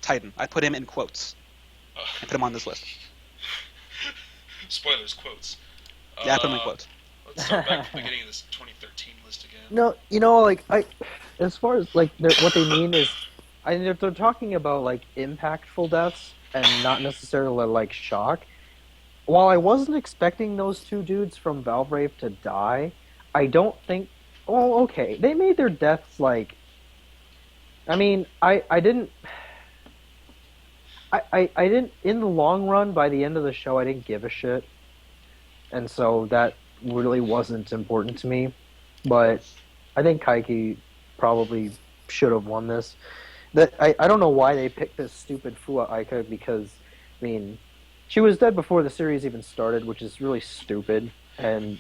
Titan. I put him in quotes. I put him on this list. Spoilers, quotes. Yeah, I put him in quotes. Let's start back from the beginning of this 2013 list again. No, like as far as like what they mean is, if they're talking about like impactful deaths and not necessarily like shock. While I wasn't expecting those two dudes from Valve Rave to die, I don't think. Well, okay, they made their deaths like. I mean, I didn't. I didn't. In the long run, by the end of the show, I didn't give a shit, and so that really wasn't important to me. But I think Kaiki probably should have won this. I don't know why they picked this stupid Fua Aika because, I mean, she was dead before the series even started, which is really stupid. And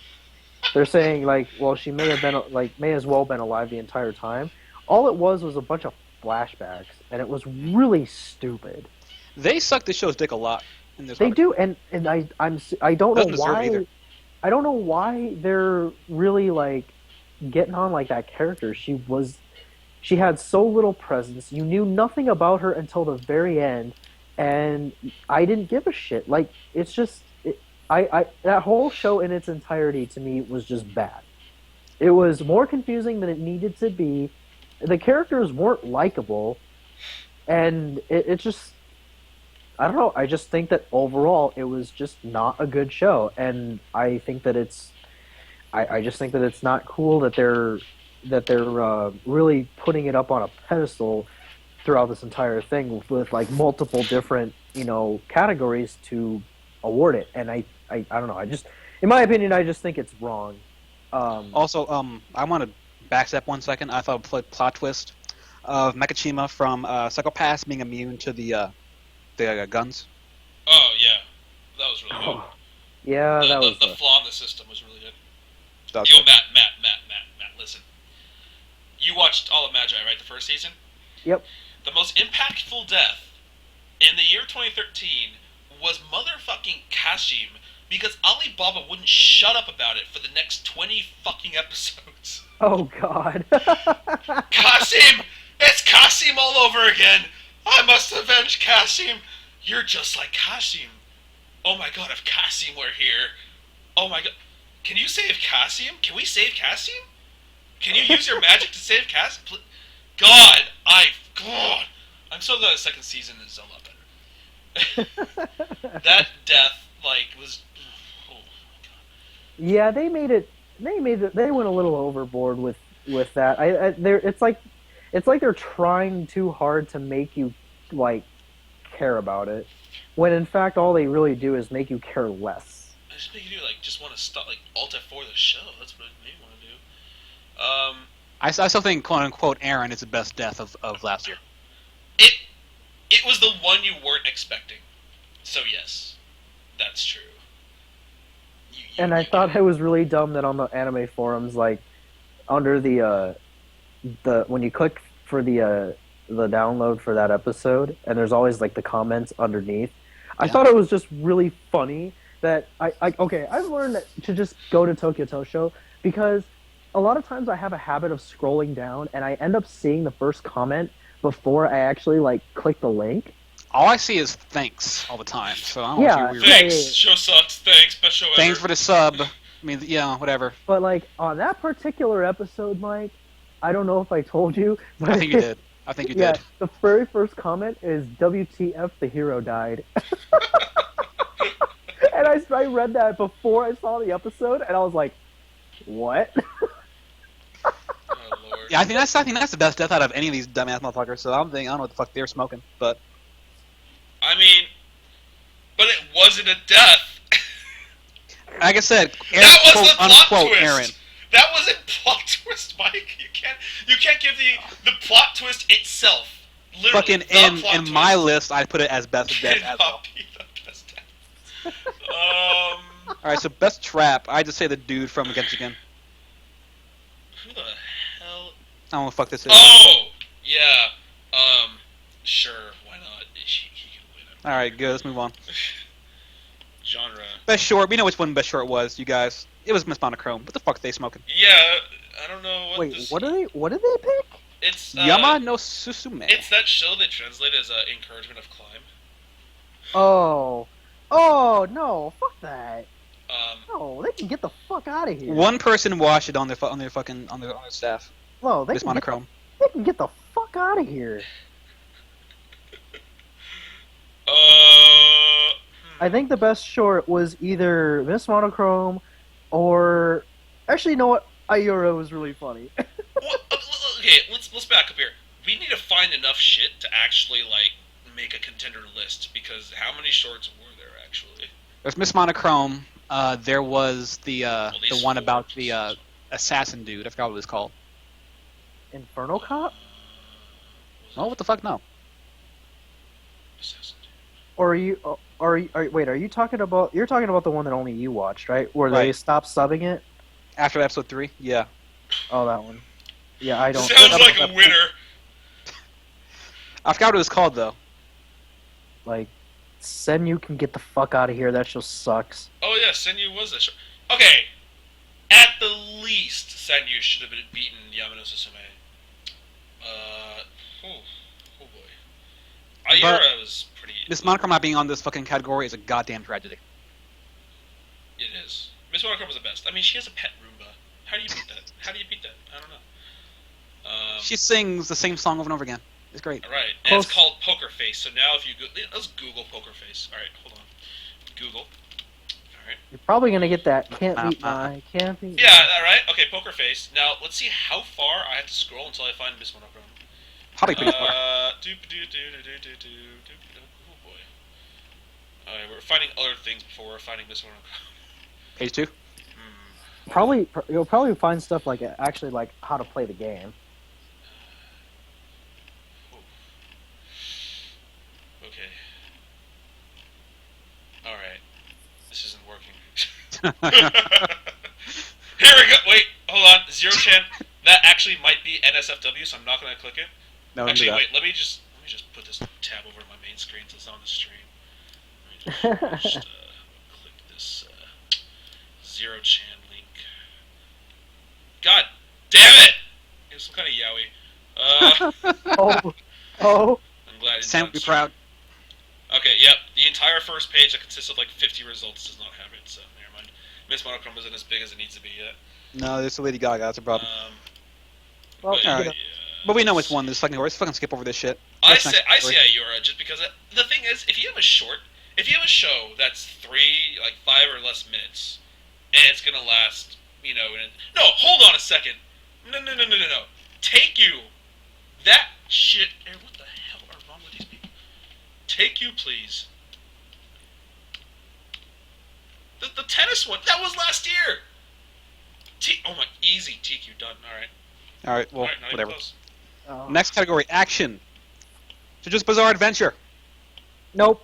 they're saying like, well, she may have been may as well been alive the entire time. All it was a bunch of flashbacks, and it was really stupid. They suck the show's dick a lot in this. They do, and I don't know why. I don't know why they're really like getting on like that character. She had so little presence. You knew nothing about her until the very end, and I didn't give a shit. Like it's just, that whole show in its entirety to me was just bad. It was more confusing than it needed to be. The characters weren't likable, and it just, I don't know. I just think that overall it was just not a good show, and I think that I just think that it's not cool that they're really putting it up on a pedestal throughout this entire thing with like multiple different categories to award it. And I don't know. I just, in my opinion, I just think it's wrong. Also, I want to backstep 1 second. I thought a plot twist of Makachima from Psycho-Pass being immune to the guns. Oh yeah, that was really good. Yeah, the flaw in the system was really good. Yo, Matt, listen. You watched all of Magi, right? The first season? Yep. The most impactful death in the year 2013 was motherfucking Kashim because Alibaba wouldn't shut up about it for the next 20 fucking episodes. Oh, God. Kasim! It's Kasim all over again! I must avenge Kasim! You're just like Kasim. Oh my god, if Kasim were here. Oh my god. Can you save Kasim? Can we save Kasim? Can you use your magic to save Kasim? God! I'm so glad the second season is a lot better. That death, was... Oh my god. Yeah, they went a little overboard with that. It's like they're trying too hard to make you, care about it. When in fact all they really do is make you care less. I just make you just want to stop, Alt F4 the show. That's what I want to do. I still think, quote unquote, Aaron is the best death of last year. It was the one you weren't expecting. So yes, that's true. And I thought it was really dumb that on the anime forums, under the when you click for the download for that episode, and there's always the comments underneath. I thought it was just really funny that I've learned to just go to Tokyo Tosho because a lot of times I have a habit of scrolling down and I end up seeing the first comment before I actually click the link. All I see is thanks all the time. So I don't Yeah, weird. Thanks. Show sucks. Thanks. Best show ever. Thanks for the sub. I mean, whatever. But on that particular episode, Mike, I don't know if I told you, but I think you did. I think you did. The very first comment is WTF, the hero died. And I read that before I saw the episode, and I was like, what? Oh, Lord. Yeah, I think that's the best death out of any of these dumbass motherfuckers. So I don't know what the fuck they're smoking, but I mean, but it wasn't a death. like I said, Aaron, That was quote the plot unquote twist. Aaron. That was a plot twist, Mike. You can't give the plot twist itself. Literally, Fucking the plot in twist my list, I put it as best of death as well. cannot be the best death. All right, so best trap. I just say the dude from Genshiken. Who the hell? I don't know what the fuck this is. Oh, yeah. Sure, why not? He can win it. All right, good. Let's move on. Genre. Best short. We know which one best short was, you guys. It was Miss Monochrome. What the fuck are they smoking? Yeah, I don't know what Wait, this... what did they pick? It's Yama no Susume. It's that show they translate as Encouragement of Climb. Oh, no, fuck that. No, they can get the fuck out of here. One person watched it on their fucking on their staff. No, Miss Monochrome. They can get the fuck out of here. I think the best short was either Miss Monochrome or actually, you know what? Ayura was really funny. Okay, let's back up here. We need to find enough shit to actually like make a contender list because how many shorts were there actually? There's Miss Monochrome. There was the one about the assassin dude. I forgot what it was called. Inferno Cop? Oh, what the fuck? No. Assassin dude. Or are you talking about? You're talking about the one that only you watched, right? Where they Right. stopped subbing it? After episode 3, yeah. Oh, that one. Yeah, I don't. Sounds like a winner. I forgot what it was called though. Like, Senyu can get the fuck out of here. That show sucks. Oh yeah, Senyu was that show. Okay, at the least, Senyu should have been beaten Yamano Susume. Oh boy. Ayura was pretty. Miss Monochrome not being on this fucking category is a goddamn tragedy. It is. Miss Monochrome was the best. I mean, she has a pet Roomba. How do you beat that? I don't know. She sings the same song over and over again. It's great. All right, and it's called Poker Face. So now, if you let's Google Poker Face. All right, hold on. Google. All right. You're probably gonna get that. Can't beat my. Can't beat. Yeah. All right. Okay. Poker Face. Now let's see how far I have to scroll until I find Miss Monochrome. Probably pretty far. Oh boy. Alright, we're finding other things before we're finding Miss Monochrome. Page 2. Probably you'll probably find stuff like actually like how to play the game. Okay. Alright. This isn't working. Here we go! Wait, hold on. Zero Chan. That actually might be NSFW, so I'm not gonna click it. No, Actually, don't do wait, let me just put this tab over to my main screen so it's on the stream. Let me just click this Zero Chan link. God damn it! It was some kind of yaoi. Oh. I'm glad it's Sam on would be stream. proud. Okay, yep. The entire first page that consists of like 50 results does not have it, so never mind. Miss Monochrome isn't as big as it needs to be yet. No, there's a Lady Gaga. That's a problem. Well, But, alright. yeah. But we know which one. This fucking let's fucking skip over this shit. I Next say category. Ayura just because the thing is, if you have a show that's 5 or less minutes, and it's gonna last, no, hold on a second, no, take you, that shit, what the hell are wrong with these people? Take you, please. The tennis one, that was last year. Oh my, easy, TQ done. All right. Well, All right, not even whatever. close. Next category: action. JoJo's Bizarre Adventure. Nope.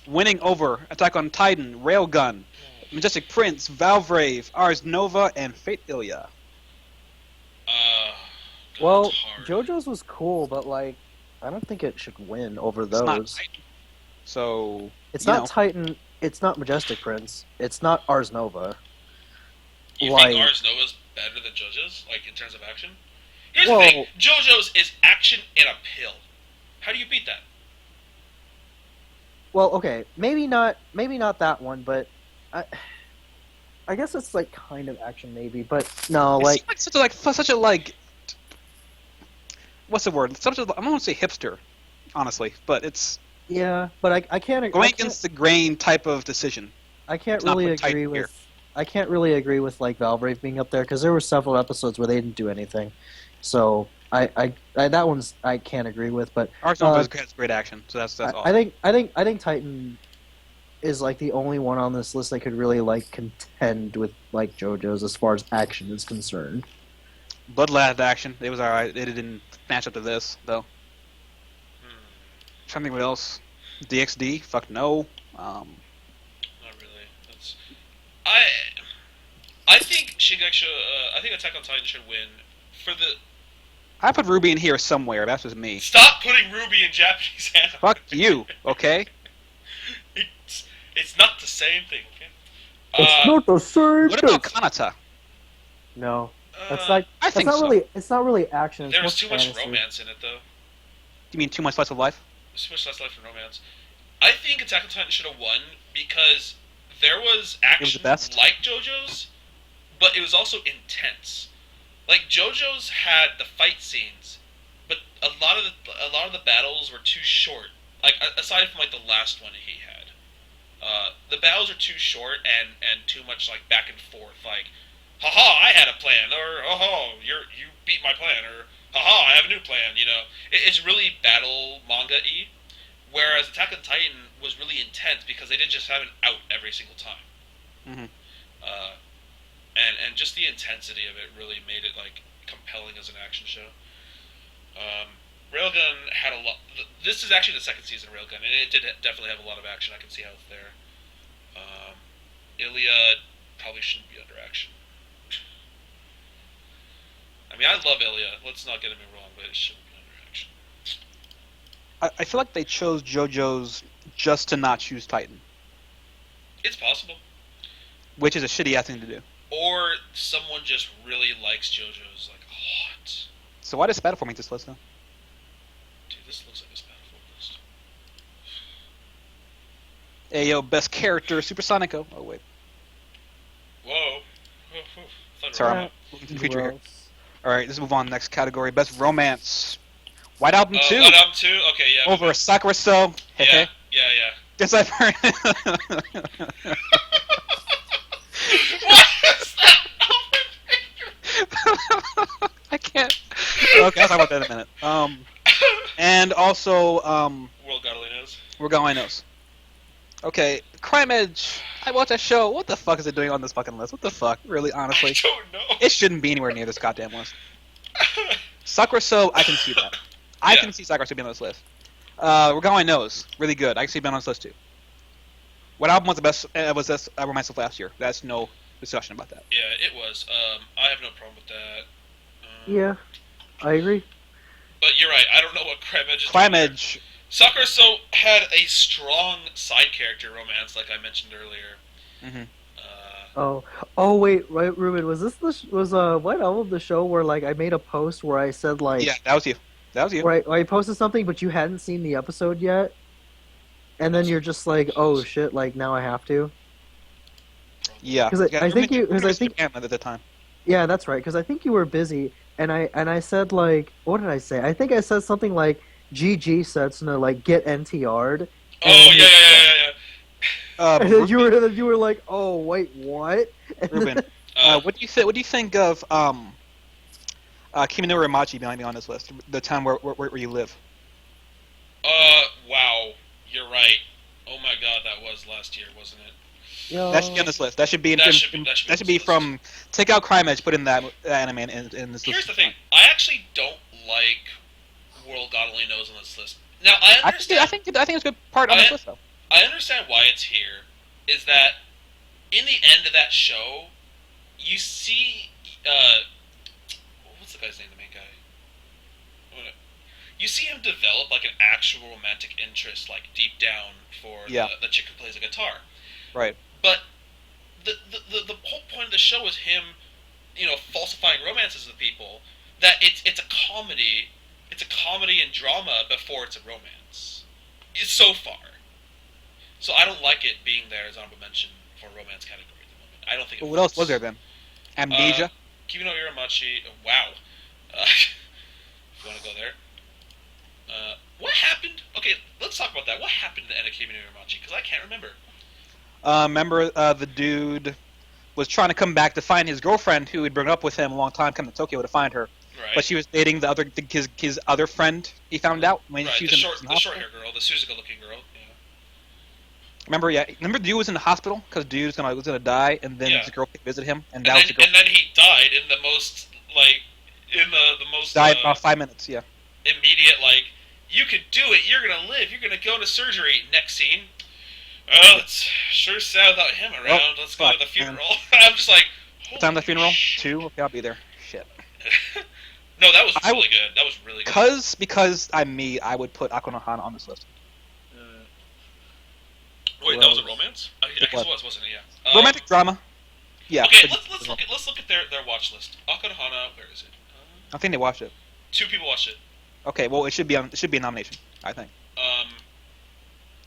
Winning over Attack on Titan, Railgun, Majestic Prince, Valvrave, Ars Nova, and Fate Ilya. God, Well, that's hard. JoJo's was cool, but like, I don't think it should win over It's not those. Titan. So It's you not know. Titan. It's not Majestic Prince. It's not Ars Nova. You like- think Ars Nova's better than JoJo's, like in terms of action? Here's Well- the thing: JoJo's is action in a pill. How do you beat that? Well, okay, maybe not that one, but I guess it's like kind of action, maybe. But no, It like seems like such a what's the word? Such a I don't want to say hipster, honestly, but it's yeah, but I can't going against the grain type of decision. I can't It's not really put Titan agree here. with I can't really agree with like Valvrave being up there because there were several episodes where they didn't do anything. So I that one's I can't agree with, but Ars Nova has great action, so that's all. I think Titan is like the only one on this list that could really like contend with like JoJo's as far as action is concerned. Bloodlad action. It was alright. It didn't match up to this though. Trying to think what else. DxD. Fuck no. Not really. That's I think Shingeki. I think Attack on Titan should win for the. I put Ruby in here somewhere. That's just me. Stop putting Ruby in Japanese anime. Fuck you. Okay. It's not the same thing. Okay. It's not the same What about Kanata? No. That's like I that's think not so. really. It's not really action. It's There more was too much fantasy. romance in it, though. You mean too much slice of life? There's too much less life and romance. I think Attack on Titan should have won because there was action best. like JoJo's, but it was also intense. Like JoJo's had the fight scenes, but a lot of the battles were too short. Like aside from like the last one he had, the battles are too short and too much like back and forth. Like, haha, I had a plan, or oh, you beat my plan, or haha, I have a new plan. You know, it's really battle manga-y. Whereas Attack on Titan was really intense because they didn't just have an out every single time. Mhm. And just the intensity of it really made it like compelling as an action show. Railgun had a lot. This is actually the second season of Railgun, and it did definitely have a lot of action. I can see how it's there. Iliad probably shouldn't be under action. I mean, I love Iliad. Let's not get me wrong, but it shouldn't be under action. I feel like they chose JoJo's just to not choose Titan, It's possible. which is a shitty ass thing to do. Or someone just really likes JoJo's like a lot. So why does Spatafor make this list though? Dude, this looks like a Spatafor list. Hey yo, best character, Supersonico. Oh wait, Whoa. Thunder sorry, Rock. I'm looking to the future here. Gross. All right, let's move on. Next category, best romance. White Album 2 White Album 2? Okay, yeah. over Sakura So. Yeah, yeah. Guess I've heard. What is that? I can't. Okay, I'll talk about that in a minute. And also, World God only knows. we're going knows. Okay, Crime Edge. I watched that show. What the fuck is it doing on this fucking list? What the fuck? Really, honestly, I don't know. it shouldn't be anywhere near this goddamn list. Sakura So, I can see that. I Yeah. can see Sakura So being on this list. We're going knows. Really good. I can see it being on this list too. What album was the best? Was this Romance of last year? That's no discussion about that. Yeah, it was. I have no problem with that. Yeah, I agree. But you're right. I don't know what Crime Edge is Crime doing here. Edge. Sakura So had a strong side character romance, like I mentioned earlier. Mm-hmm. Oh wait, right, Ruben, was this White Album the show where like I made a post where I said like Yeah, that was you. That was you. where I posted something but you hadn't seen the episode yet, and then you're just like, oh shit, like now I have to. Yeah. 'Cause I think you- 'cause I think- Japan at the time. Yeah, that's right. Because I think you were busy, and I said like, what did I say? I think I said something like, GG said something like, get NTR'd. Oh, yeah. And then you were like, oh wait, what? And Ruben, then- what do you think? What do you think of Kimi no Uromachi being on this list? The town where you live. Wow. You're right. Oh my god, that was last year, wasn't it? Yo. That should be on this list. That should be in, That in- should be- in- that should be that on should this be list. from take out Crime Edge, put in that anime in this Here's list. the thing. I actually don't like World God Only Knows on this list. Now, I understand. I think it's a good part on this list though. I understand why it's here. Is that in the end of that show, you see, what's the guy's name? The main guy. You see him develop like an actual romantic interest, like deep down for Yeah. the chick who plays the guitar. Right. But the whole point of the show is him, falsifying romances with people. That it's a comedy. It's a comedy and drama before it's a romance. It's so far. So I don't like it being there as honorable mention for romance category at the moment. I don't think. But what else was there then? Amnesia. Kimi no Uromachi. Wow. If you want to go there. What happened? Okay, let's talk about that. What happened to the end of Kimi no Uromachi? Because I can't remember. Remember the dude was trying to come back to find his girlfriend who had broken up with him a long time, come to Tokyo to find her. Right. But she was dating his other friend. He found out when right. she was The in short hospital. hair girl, the Suzuka-looking girl. Yeah. Remember the dude was in the hospital because dude was gonna die, and then Yeah. his girl came to visit him, and And that then, was the girl. and then he died in the most the most Died in about 5 minutes. Yeah. immediate you could do it. You're gonna live. You're gonna go into surgery. Next scene. Well, it's sure sad without him around. Oh, Let's go to fuck, the man. funeral. I'm just like, What time the holy funeral? shit. 2. Okay, I'll be there. Shit. No, that was I really good. That was really good. Because I'm me, I would put Akuno Hana on this list. Wait, that was a romance? I guess was. it was, wasn't it? Yeah. Romantic drama. Yeah. Okay, let's look at their watch list. Akanohana, where is it? I think they watched it. 2 people watched it. Okay, well, it should be a nomination. I think Um,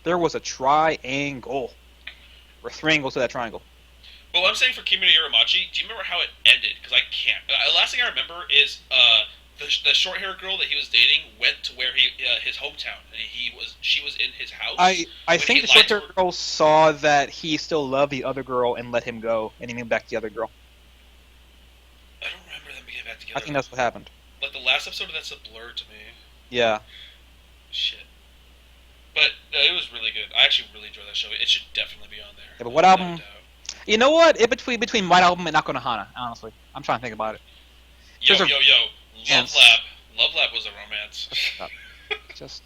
there was a triangle, or 3 angles to that triangle. but what I'm saying for Kimi no Yoromachi, do you remember how it ended? Because I can't. Last thing I remember is the short haired girl that he was dating went to where his hometown, and she was in his house. I when think he the lied to short-haired her. girl saw that he still loved the other girl and let him go, and he moved back to the other girl. I don't remember them getting back I together. think that's what happened. Like the last episode of that's a blur to me. Yeah. Shit. But it was really good. I actually really enjoyed that show. It should definitely be on there. Yeah, but what without album- a doubt. You know what? In between White Album and Akanohana, honestly, I'm trying to think about it. Yo, There's a- yo, yo. Love Yes. Lab. Love Lab was a romance. Just,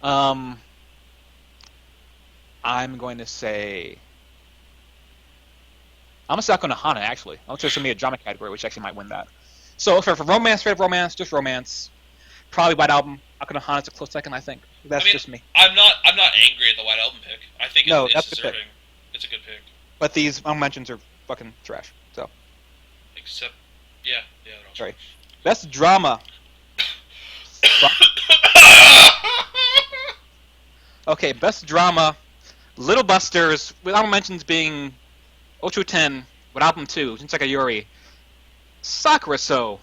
I'm going to say, I'm gonna say Akanohana actually. I'm gonna say it's gonna be a drama category, which actually might win that. So for romance, straight up romance, just romance. Probably White Album. Akanohana's a close second, I think. That's just me. I'm not angry at the White Album pick. I think No, it's that's a good pick. deserving. It's a good pick. But these mentions are fucking trash. So Except, yeah, they're all Sorry. Best drama. Okay, best drama. Little Busters, with honorable mentions being Ocho 10, with album 2, Shinseka Yori, Sakura So,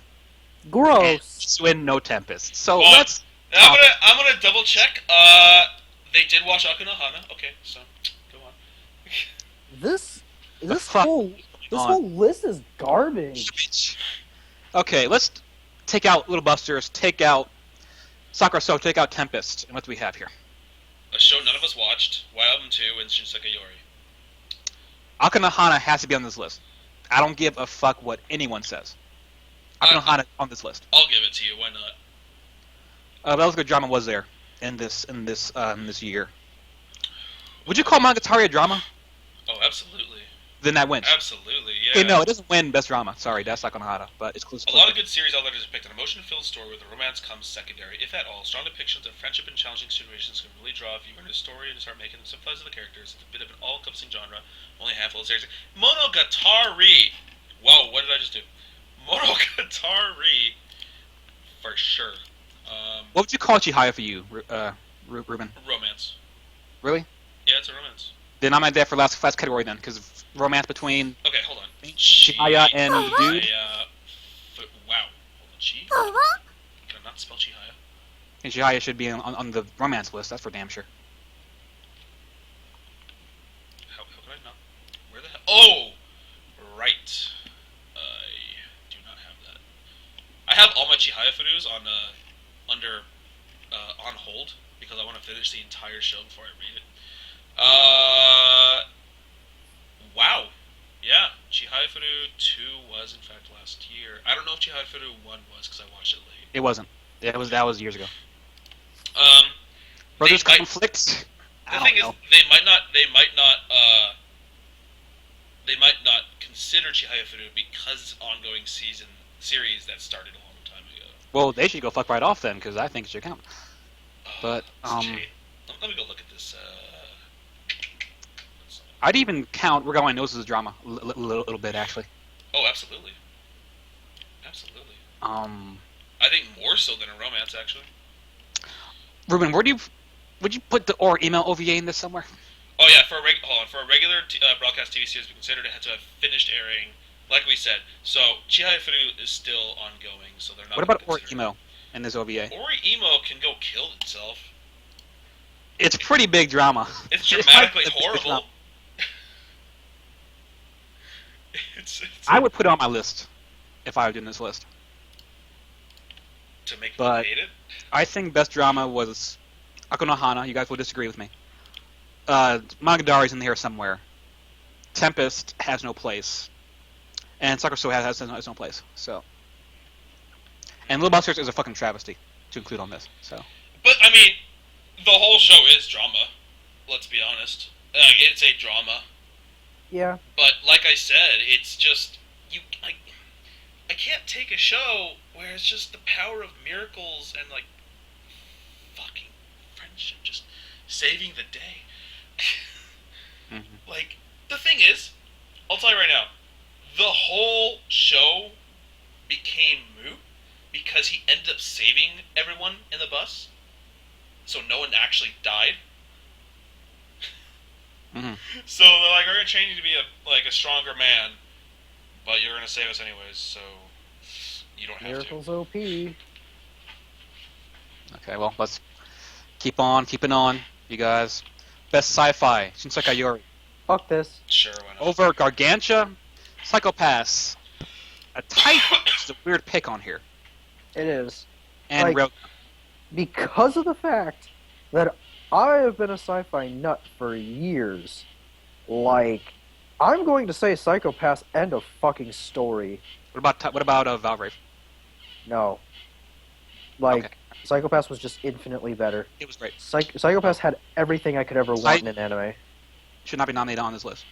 and Gross. Swin No Tempest. So Well, let's. I'm gonna double check. They did watch Akanohana. Okay, so go on. This fuck whole on? whole list is garbage. Okay, let's take out Little Busters, take out Sakura So, take out Tempest, and what do we have here? A show none of us watched. White Album 2 and Shinseka Yori. Akanohana has to be on this list. I don't give a fuck what anyone says. Akanohana on this list. I'll give it to you. Why not? That was a good drama was there in this year. Would you call Monogatari a drama? Oh, absolutely. Then that wins. Absolutely, yeah. Okay, no, it doesn't win best drama. Sorry, that's Akanohana, but it's close. A lot of good series outlets depict an emotion-filled story where the romance comes secondary, if at all. Strong depictions of friendship and challenging situations can really draw a viewer into the story and start making them sympathize with the characters. It's a bit of an all-encompassing genre. Only a handful of series. Monogatari! Whoa, what did I just do? Monogatari! For sure. What would you call Chihaya for you, Ruben? Romance. Really? Yeah, it's a romance. Then I'm at that for last category then, because romance between Okay, hold on. Chihaya and the dude. Wow. Hold on. Can I not spell Chihaya? And Chihaya should be on the romance list. That's for damn sure. How could I not? Where the hell? Oh! Right. I do not have that. I have all my Chihaya Furus on, on hold, because I want to finish the entire show before I read it. Wow. Yeah, Chihaya Furu 2 was in fact last year. I don't know if Chihaya Furu 1 was, because I watched it late. It wasn't. That was years ago. They Brothers might- Conflict. The thing is, they might not consider Chihaya Furu because it's an ongoing series that started a long time ago. Well, they should go fuck right off then, because I think it should count. But, Let me go look at this. I'd even count We're Going Noses as drama a little bit actually. Oh, absolutely. Absolutely. I I think more so than a romance, actually. Ruben, would you put the or email OVA in this somewhere? Oh yeah, for a regular broadcast TV series, we considered it had to have finished airing, like we said. So Chihaya Furu is still ongoing, so they're not. What about gonna or consider emo in this OVA? it. Ori Emo can go kill itself. It's pretty big drama. It's It's dramatically like- horrible. I would put it on my list if I were doing this list. to make people but- hate it. I think best drama was Akanohana. You guys will disagree with me. Monogatari's in here somewhere. Tempest has no place, and Sakura So has no place. So, and Little Busters is a fucking travesty to include on this. So, But I mean, the whole show is drama. Let's be honest. It's a drama. Yeah. But like I said, it's just I can't take a show where it's just the power of miracles and like fucking friendship just saving the day. Mhm. Like the thing is, I'll tell you right now, the whole show became moot because he ended up saving everyone in the bus, so no one actually died. Mm-hmm. So they're like, we're gonna train you to be a stronger man, but you're gonna save us anyways, so you don't have Miracles to. OP. Okay, well, let's keep on keeping on, you guys. Best sci-fi, Shinsekai Yori. Fuck this. Sure, why not? Over Gargantia, Psychopass. A Titan is a weird pick on here. It is. And Like- Railgun. Because of the fact that I have been a sci-fi nut for years. Like, I'm going to say Psychopass, end of fucking story. What about Valvrave? No. Like, Okay. Psychopass was just infinitely better. It was great. Psychopass had everything I could ever want in an anime. Should not be nominated on this list.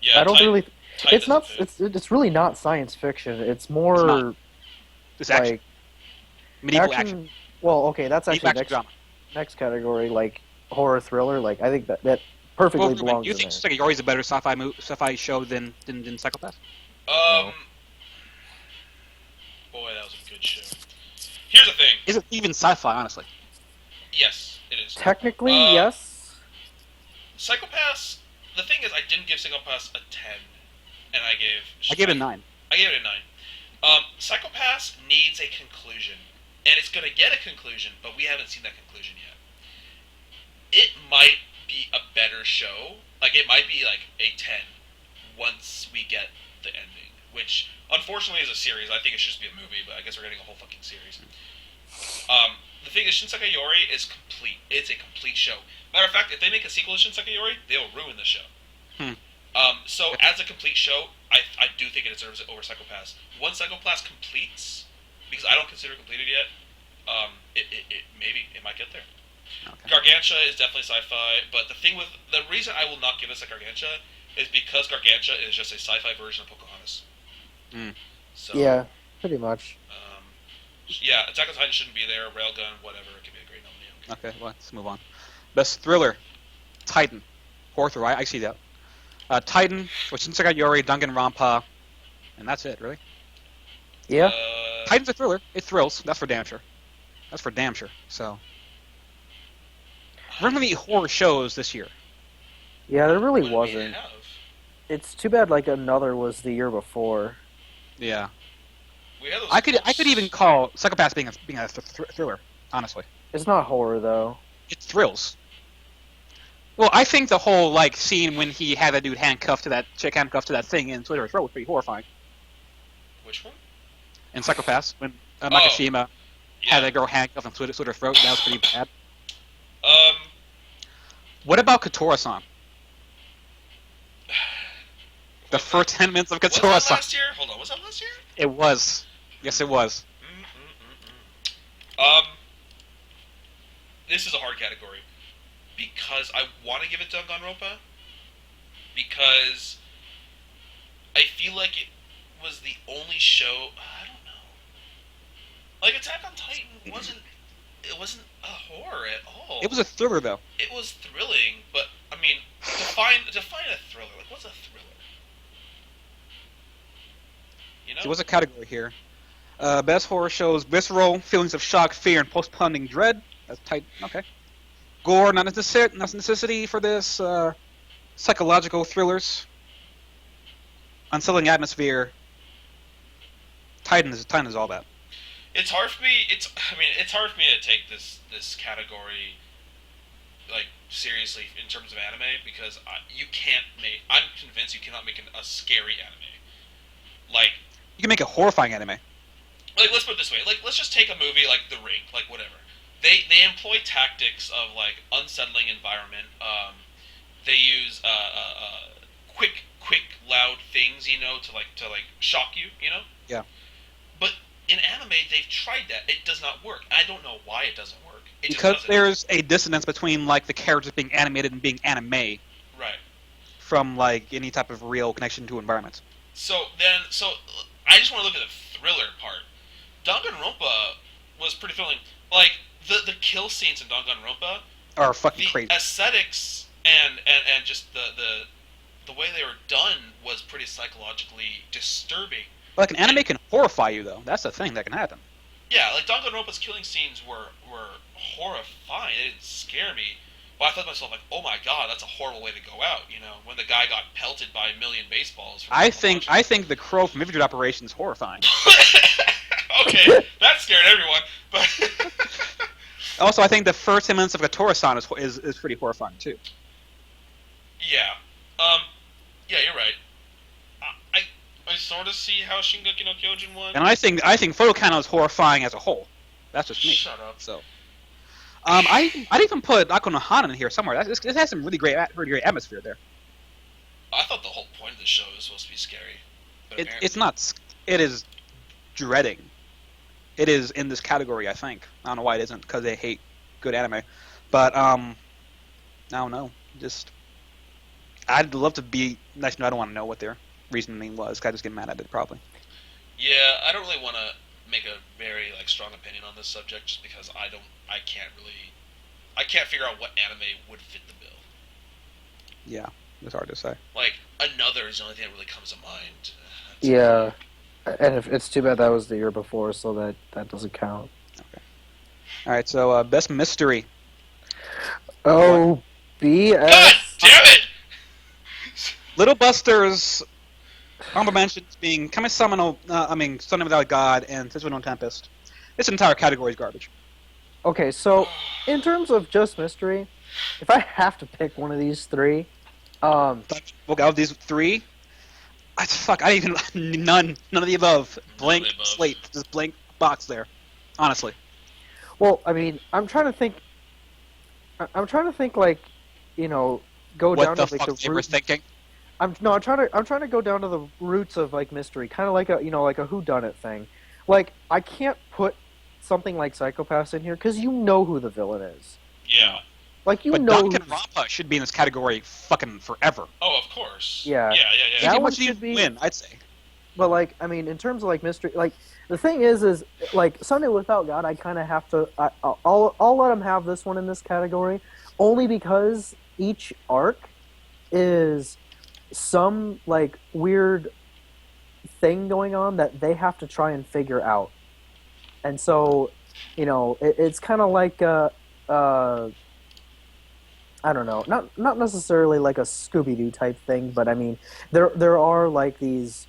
Yeah, I don't Titan- really. Titan It's not. doesn't fit. It's really not science fiction. It's more not. This action, like medieval action, Well, okay, that's medieval actually action drama. next category, like horror thriller. Like I think that perfectly Well, belongs you in think there. Shinsekai Yori is a better sci-fi show than Psychopass? Boy, that was a good show. Here's the thing. Is it even sci-fi, honestly? Yes, it is. Technically, Uh, yes. Psychopass. The thing is, I didn't give Psychopass a 10, and I gave it a 9. I gave it a 9. Psychopass needs a conclusion, and it's gonna get a conclusion, but we haven't seen that conclusion yet. It might be a better show. Like, it might be like a 10 once we get the ending, which unfortunately is a series. I think it should just be a movie, but I guess we're getting a whole fucking series. The thing is, Shinsekai Yori is complete. It's a complete show. Matter of fact, if they make a sequel to Shinsekai Yori, they'll ruin the show. So as a complete show, I do think it deserves it over Psychopass. Once Psychopass completes, because I don't consider it completed yet, it might get there. Okay. Gargantia is definitely sci-fi, but the reason I will not give this a Gargantia is because Gargantia is just a sci-fi version of Pocahontas. Mm. So Yeah, pretty much. yeah, Attack on Titan shouldn't be there. Railgun, whatever, it could be a great nominee. Okay, well, let's move on. Best thriller, Titan. Horror thriller, I see that. Titan, with Shinsekai Yori, Danganronpa, and that's it, really. Yeah, Titan's a thriller. It thrills. That's for damn sure. That's for damn sure. So, remember the horror shows this year? yeah, there really what do we wasn't. have? It's too bad. Like another was the year before. Yeah, We had those I could even call Psychopath being a thriller. Honestly, It's not horror though. it thrills. Well, I think the whole scene when he had that dude handcuffed to that chick handcuffed to that thing in Twitter throat was pretty horrifying. Which one? In Psychopaths, when Makishima Yeah. had that girl handcuffed and slit her throat, that was pretty bad. Um, What about Katora-san? The was first 10 minutes of that Katora-san. last year? Hold on, was that last year? It was. Yes, it was. This is a hard category because I want to give it to Danganronpa because I feel like it was the only show. I don't know. Like Attack on Titan wasn't. It wasn't a horror at all. It was a thriller, though. It was thrilling, but I mean, define a thriller. Like, what's a thriller? You know? There was a category here. Best horror shows: visceral, feelings of shock, fear, and postponing dread. That's tight. Okay. Gore, not necessity for this. Psychological thrillers. Unsettling atmosphere. Titan is all that. It's hard for me. It's hard for me to take this category seriously in terms of anime because you can't make. I'm convinced you cannot make a scary anime. You can make a horrifying anime. Let's put it this way. Let's just take a movie like The Ring, whatever. They employ tactics of unsettling environment. They use quick, loud things, to shock you, Yeah. But in anime, they've tried that. It does not work. I don't know why it doesn't work. It just Because doesn't. there's a dissonance between the characters being animated and being anime Right. from any type of real connection to environments. So I just want to look at the thriller part. Danganronpa was pretty thrilling. The kill scenes in Danganronpa, Are fucking the crazy. aesthetics and just the the way they were done was pretty psychologically disturbing. Like an anime can horrify you, though. That's the thing that can happen. Yeah, like Danganronpa's killing scenes were horrifying. They didn't scare me. But I thought to myself, like, oh my god, that's a horrible way to go out, you know, when the guy got pelted by a million baseballs. I think the crow from Infantry Operation is horrifying. Okay, that scared everyone. But Also, I think the first 10 minutes of Katora-san is pretty horrifying too. yeah, yeah, you're right. I sort of see how Shingeki no Kyojin won. And I think Photokano is horrifying as a whole. That's just me. Shut up. So, I'd even put Ako no Hana in here somewhere. It has some really great atmosphere there. I thought the whole point of the show was supposed to be scary. But It's not. It is dreading. It is in this category, I think. I don't know why it isn't, because they hate good anime. But I don't know. Just I'd love to be nice. No, I don't want to know what their reasoning was. 'Cause I just get mad at it probably. yeah, I don't really want to make a very strong opinion on this subject, just because I can't figure out what anime would fit the bill. Yeah, it's hard to say. Like, Another is the only thing that really comes to mind. Yeah, and if it's too bad that was the year before, so that doesn't count. Okay. All right. So best mystery. Oh, BS. God damn it! Little Busters. Honorable mentions being Kami-sama no, Son Without God, and Tetsuo no Tempest. This entire category is garbage. Okay, so in terms of just mystery, if I have to pick one of these three, Well, out of these three, I even none of the above. Blank None of the above. slate, just blank box there. Honestly, well, I mean, I'm trying to think. I'm trying to think, like, you know, go what down the to like fuck the they were root. thinking? I'm trying to go down to the roots of like mystery, kind of like a like a whodunit thing. Like, I can't put something like Psychopaths in here because you know who the villain is. Yeah. Like, you But know. Danganronpa should be in this category fucking forever. Oh, of course. Yeah. Yeah. That How one much do you should be- win? I'd say. But like, I mean, in terms of like mystery, like the thing is like Sunday Without God, I kind of have to. I'll let him have this one in this category, only because each arc is some like weird thing going on that they have to try and figure out, and so you know it's kind of like I don't know, not necessarily like a Scooby Doo type thing, but I mean there are like these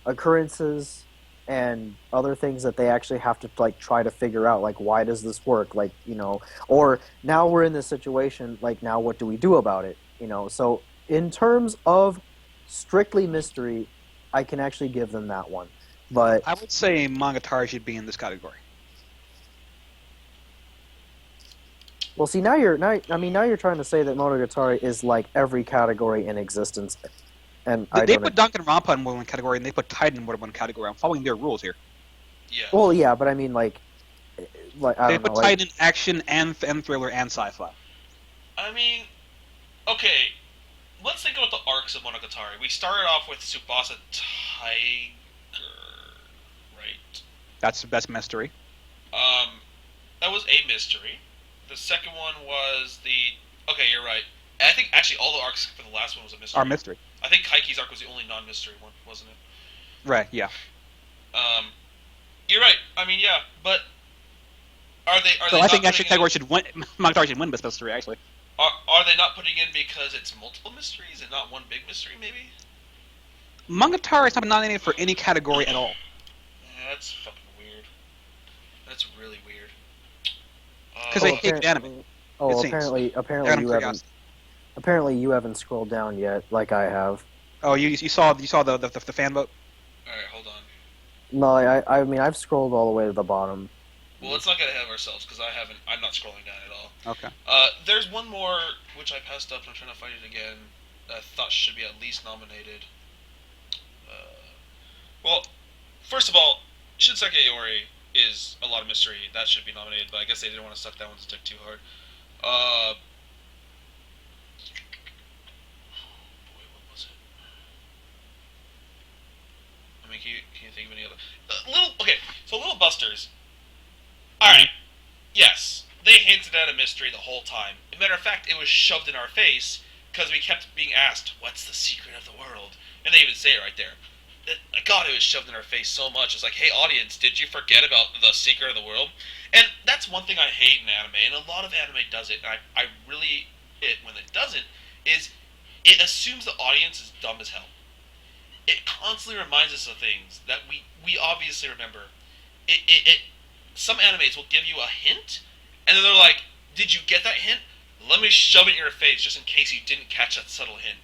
occurrences and other things that they actually have to like try to figure out, like why does this work, like, you know, or now we're in this situation, like now what do we do about it, you know. So in terms of strictly mystery, I can actually give them that one, but I would say Monogatari should be in this category. well, see, now you're trying to say that Monogatari is like every category in existence, and They put Danganronpa in more than one category, and they put Titan in more than one category. I'm following their rules here. Yeah. Well, yeah, but I mean, like I They don't know, put like, Titan in action and thriller and sci-fi. I mean, okay, let's think about the arcs of Monogatari. We started off with Tsubasa Tiger, right? That's the best mystery. That was a mystery. The second one was the... Okay, you're right. And I think actually all the arcs for the last one was a mystery. Our mystery. I think Kaiki's arc was the only non-mystery one, wasn't it? Right, yeah. You're right. I mean, yeah, but are they? So they I think not actually putting category should win. Monogatari should win best mystery, actually. Are they not putting in because it's multiple mysteries and not one big mystery? Maybe. Monogatari is not nominated for any category at all. Yeah, that's fucking weird. That's really weird. Because they hate the anime. It Oh, seems. apparently you haven't scrolled down yet, like I have. Oh, you saw the fan vote? All right, hold on. No, I mean I've scrolled all the way to the bottom. Well, let's not get ahead of ourselves because I'm not scrolling down at all. Okay. There's one more which I passed up and I'm trying to find it again. That I thought should be at least nominated. Well, first of all, Shinseki Iori is a lot of mystery. That should be nominated, but I guess they didn't want to suck that one's dick too hard. Boy, what was it? I mean, can you think of any other? Okay, so Little Busters. Alright, yes, they hinted at a mystery the whole time. As a matter of fact, it was shoved in our face because we kept being asked, "What's the secret of the world?" And they even say it right there. God, it was shoved in our face so much. It's like, hey, audience, did you forget about the secret of the world? And that's one thing I hate in anime, and a lot of anime does it, and I really, when it doesn't, is it assumes the audience is dumb as hell. It constantly reminds us of things that we obviously remember. Some animes will give you a hint, and then they're like, did you get that hint? Let me shove it in your face just in case you didn't catch that subtle hint.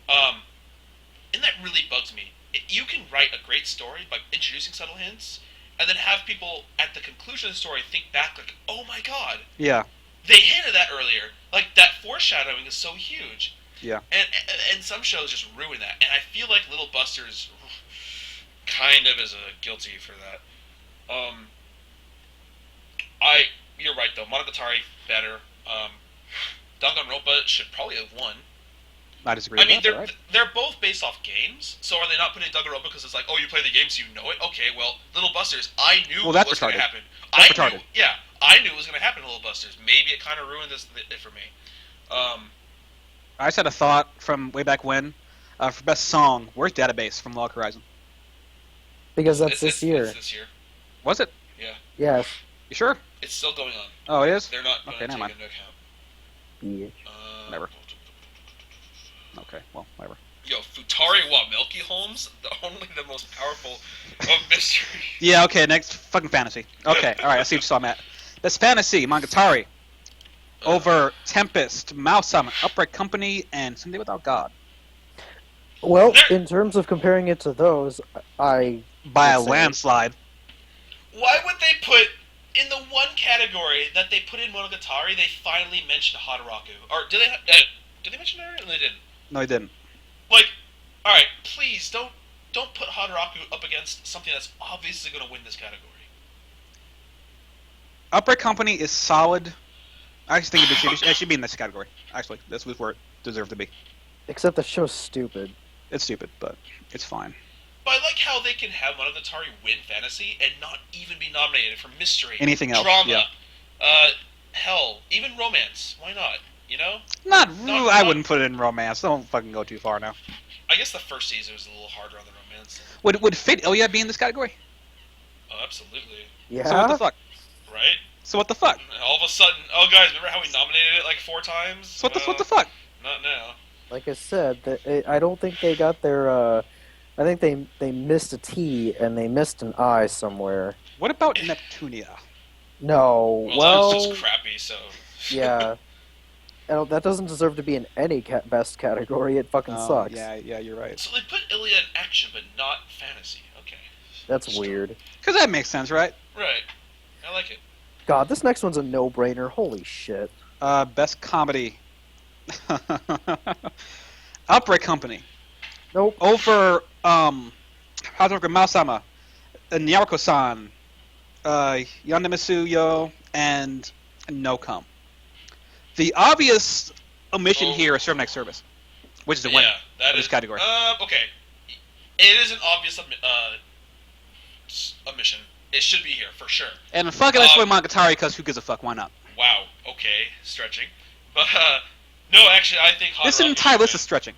And that really bugs me. You can write a great story by introducing subtle hints, and then have people at the conclusion of the story think back like, oh my god, Yeah. they hinted that earlier. Like, that foreshadowing is so huge. Yeah. And some shows just ruin that. And I feel like Little Busters kind of is guilty for that. You're right though. Monogatari better. Danganronpa should probably have won. I disagree. I mean, with that, right? they're both based off games, so are they not putting Danganronpa because it's like, oh, you play the game so you know it? Okay, well, Little Busters, I knew Well, that's what was going to retarded. happen. That's I retarded. knew, yeah, I knew it was going to happen in Little Busters. Maybe it kind of ruined it for me. I just had a thought from way back when. For best song, where's Database from Log Horizon? Because that's It's this year. this year. Was it? Yes. You sure? It's still going on. Oh, it is? They're not going Okay, to never take mind. it into account. Bitch. Never. Okay, well, whatever. Yo, Futari wa Milky Holmes, only the most powerful of mysteries. Yeah, okay, next fucking fantasy. Okay, alright, I see what you saw, Matt. Best fantasy, Monogatari. Over Tempest, Mousam, Upright Company, and Someday Without God. Well, There- in terms of comparing it to those, I By a I'd say- landslide. Why would they put in the one category that they put in Monogatari? They finally mentioned Hataraku, or did they mention her? No, they didn't. No, he didn't. Like, all right, please don't put Hataraku up against something that's obviously going to win this category. Upright Company is solid. I actually think it should be in this category. Actually, this was where it deserved to be. except the show's stupid. It's stupid, but it's fine. But I like how they can have Monogatari win fantasy and not even be nominated for mystery, Anything else, drama, yeah. hell, even romance. Why not? You know? I wouldn't put it in romance. Don't fucking go too far now. I guess the first season was a little harder on the romance. Would Fate Iliad be in this category? Oh, absolutely. Yeah. So what the fuck? Right? So what the fuck? All of a sudden, oh guys, remember how we nominated it like 4 times? So what the Well, fuck? Not now. Like I said, I don't think they got their. I think they missed a T and they missed an I somewhere. What about Neptunia? No. Well, Well, that was just crappy, so. yeah. That doesn't deserve to be in any best category. It fucking sucks. Yeah, you're right. So they put Iliad in action, but not fantasy. Okay. That's weird. Because that makes sense, right? Right. I like it. God, this next one's a no-brainer. Holy shit. Best comedy. Upright Company. Nope. Over, Hataraku Mousama, Nyaruko-san, Yandamisu and No Come. The obvious omission here is Serve Next Service, which is a winner Yeah, that of this is category. Okay. It is an obvious omission. It should be here for sure. And fucking let's play Monogatari because who gives a fuck? Why not? Wow. Okay, stretching. But no, actually, I think This Hataraku entire should list win. is stretching.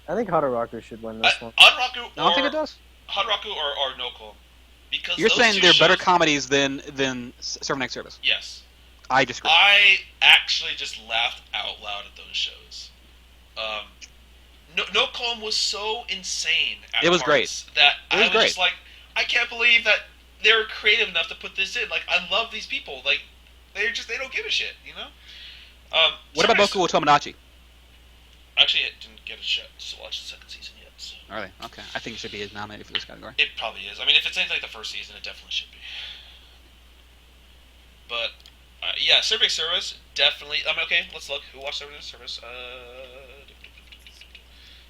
I think Hataraku should win this one. Hataraku I don't think it does. Hataraku or Noko. Because You're those saying two they're better shows- comedies than Serve Next Service. Yes. I disagree. I actually just laughed out loud at those shows. No Calm was so insane at It was parts that It I was was great. just like, I can't believe that they were creative enough to put this in. Like, I love these people. Like, they don't give a shit, you know? What about Boku Boku? no Tomodachi? Actually, it didn't get a chance to watch the second season yet. So. Really? Okay. I think it should be nominated for this category. It probably is. I mean, if it's anything like the first season, it definitely should be. But yeah, Survey Service definitely. I mean, okay, let's look. Who watched Survey Service?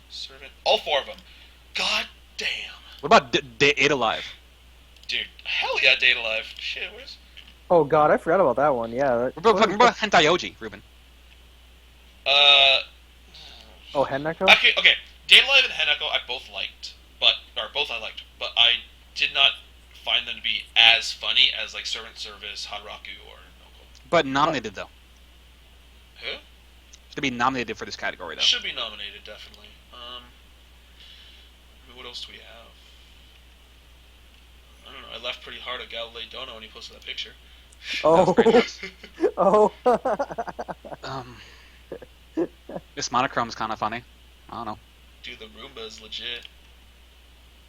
Servant. All 4 of them. God damn, What about Data Live? dude. Hell yeah, Data Live. Shit, where's? Oh God, I forgot about that one. Yeah. What about Hentai Oji, Ruben? Oh, Henako? Okay. Data Live and Hanako I both liked, but I did not find them to be as funny as like Servant Service, Hataraku, or Noko. But nominated though. Who? to be nominated for this category, though. Should be nominated, definitely. What else do we have? I don't know. I laughed pretty hard at Galilei Dono when he posted that picture. Oh, oh. This monochrome is kind of funny. I don't know. Dude, the Roomba is legit.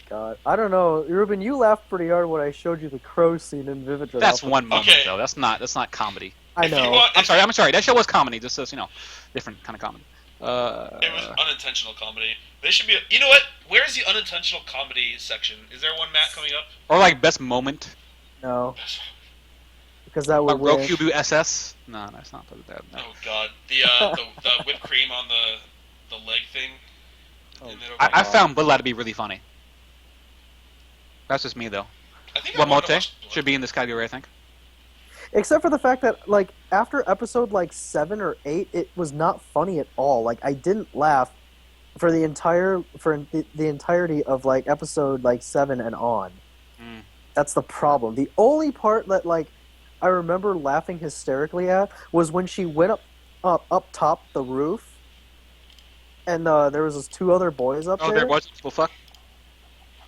God, I don't know, Ruben. You laughed pretty hard when I showed you the crow scene in Vivid Dread. That's one moment, Okay. though. That's not comedy. I If you know. want- I'm sorry. That show was comedy. Just as different kind of comedy. It was unintentional comedy. They should be. You know what? Where's the unintentional comedy section? Is there one, Matt, coming up? Or like best moment. No, because that would win. Roku SS. No, that's not that. No. Oh God, the whipped cream on the leg thing. Oh, And then I found Bloodline to be really funny. That's just me, though. I think I wanted to Wamote watch Blood. should be in this category, I think. Except for the fact that, like, after episode, like, 7 or 8, it was not funny at all. Like, I didn't laugh for the entirety of, like, episode, like, 7 and on. Mm. That's the problem. The only part that, like, I remember laughing hysterically at was when she went up top the roof, and there was those 2 other boys up Oh, there, there was. Well, fuck.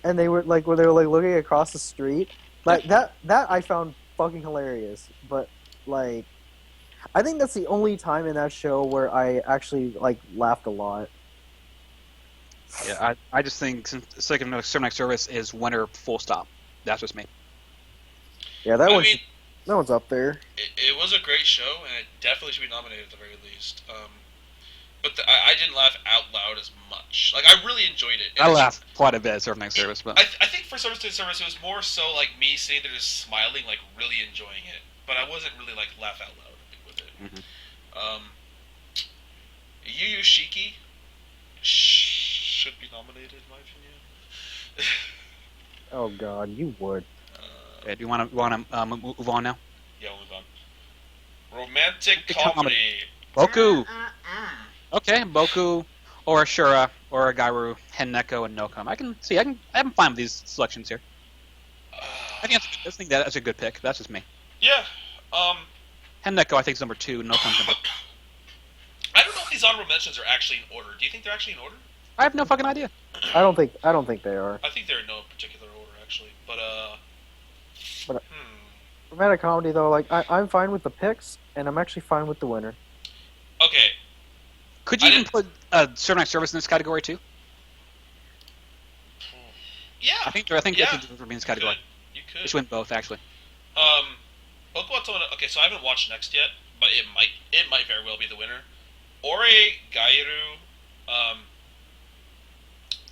and they were, like, looking across the street. Like, that I found fucking hilarious, but like I think that's the only time in that show where I actually like laughed a lot. Yeah, I just think Second Next Service is winner, full stop. That's just me. Yeah, that I one's mean, that one's up there. it was a great show, and it definitely should be nominated at the very least. But I didn't laugh out loud as much. Like, I really enjoyed it. I laughed quite a bit at Second Next Service, but I think for Service to Service, it was more so like me sitting there just smiling, like really enjoying it. But I wasn't really like laugh out loud with it. Mhm. Yu Yu Shiki should be nominated, in my opinion. Oh God, you would. do you want to move on now? Yeah, we'll move on. Romantic Comedy. comedy. Boku. Okay, Boku, or Ashura, or Agaru, Henneko, and Nokom. I'm fine with these selections here. I think that's a good pick. That's just me. Yeah. Henneko, I think, is number 2. Nokom's number. I don't know if these honorable mentions are actually in order. Do you think they're actually in order? I have no fucking idea. I don't think they are. I think they're in no particular order, actually. But romantic comedy though, like I'm fine with the picks, and I'm actually fine with the winner. Okay. Could you I even didn't- put Serve Next Service in this category too? Yeah. I think yeah. they could do it for me in this category. You They could. should win both, actually. Okuwatona. Okay, so I haven't watched Next yet, but it might very well be the winner. Ore Gairu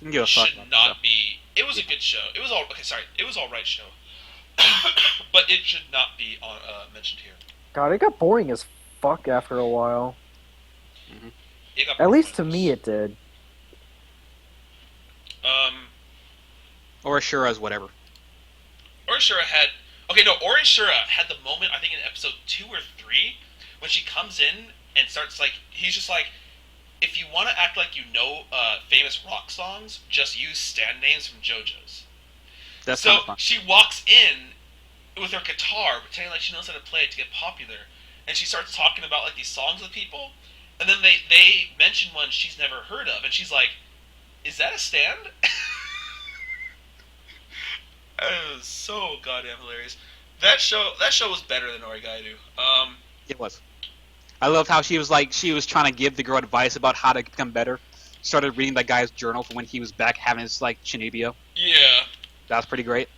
You can give a fuck should about not be. It was a good show. It was all okay. Sorry, it was all right show, but it should not be on mentioned here. God, it got boring as fuck after a while. It got At least to pointless. me, it did. Or Ashura's whatever. Orishura had Orishura had the moment I think in episode 2 or 3 when she comes in and starts like he's just like, if you want to act like you know famous rock songs, just use stand names from JoJo's. That's So kind of fun. she walks in with her guitar, pretending like she knows how to play it to get popular, and she starts talking about like these songs with people, and then they mention one she's never heard of, and she's like, "Is that a stand?" It was so goddamn hilarious. That show was better than Origaidu. It was. I loved how she was trying to give the girl advice about how to become better. Started reading that guy's journal from when he was back having his Chinibio. Yeah, That was pretty great.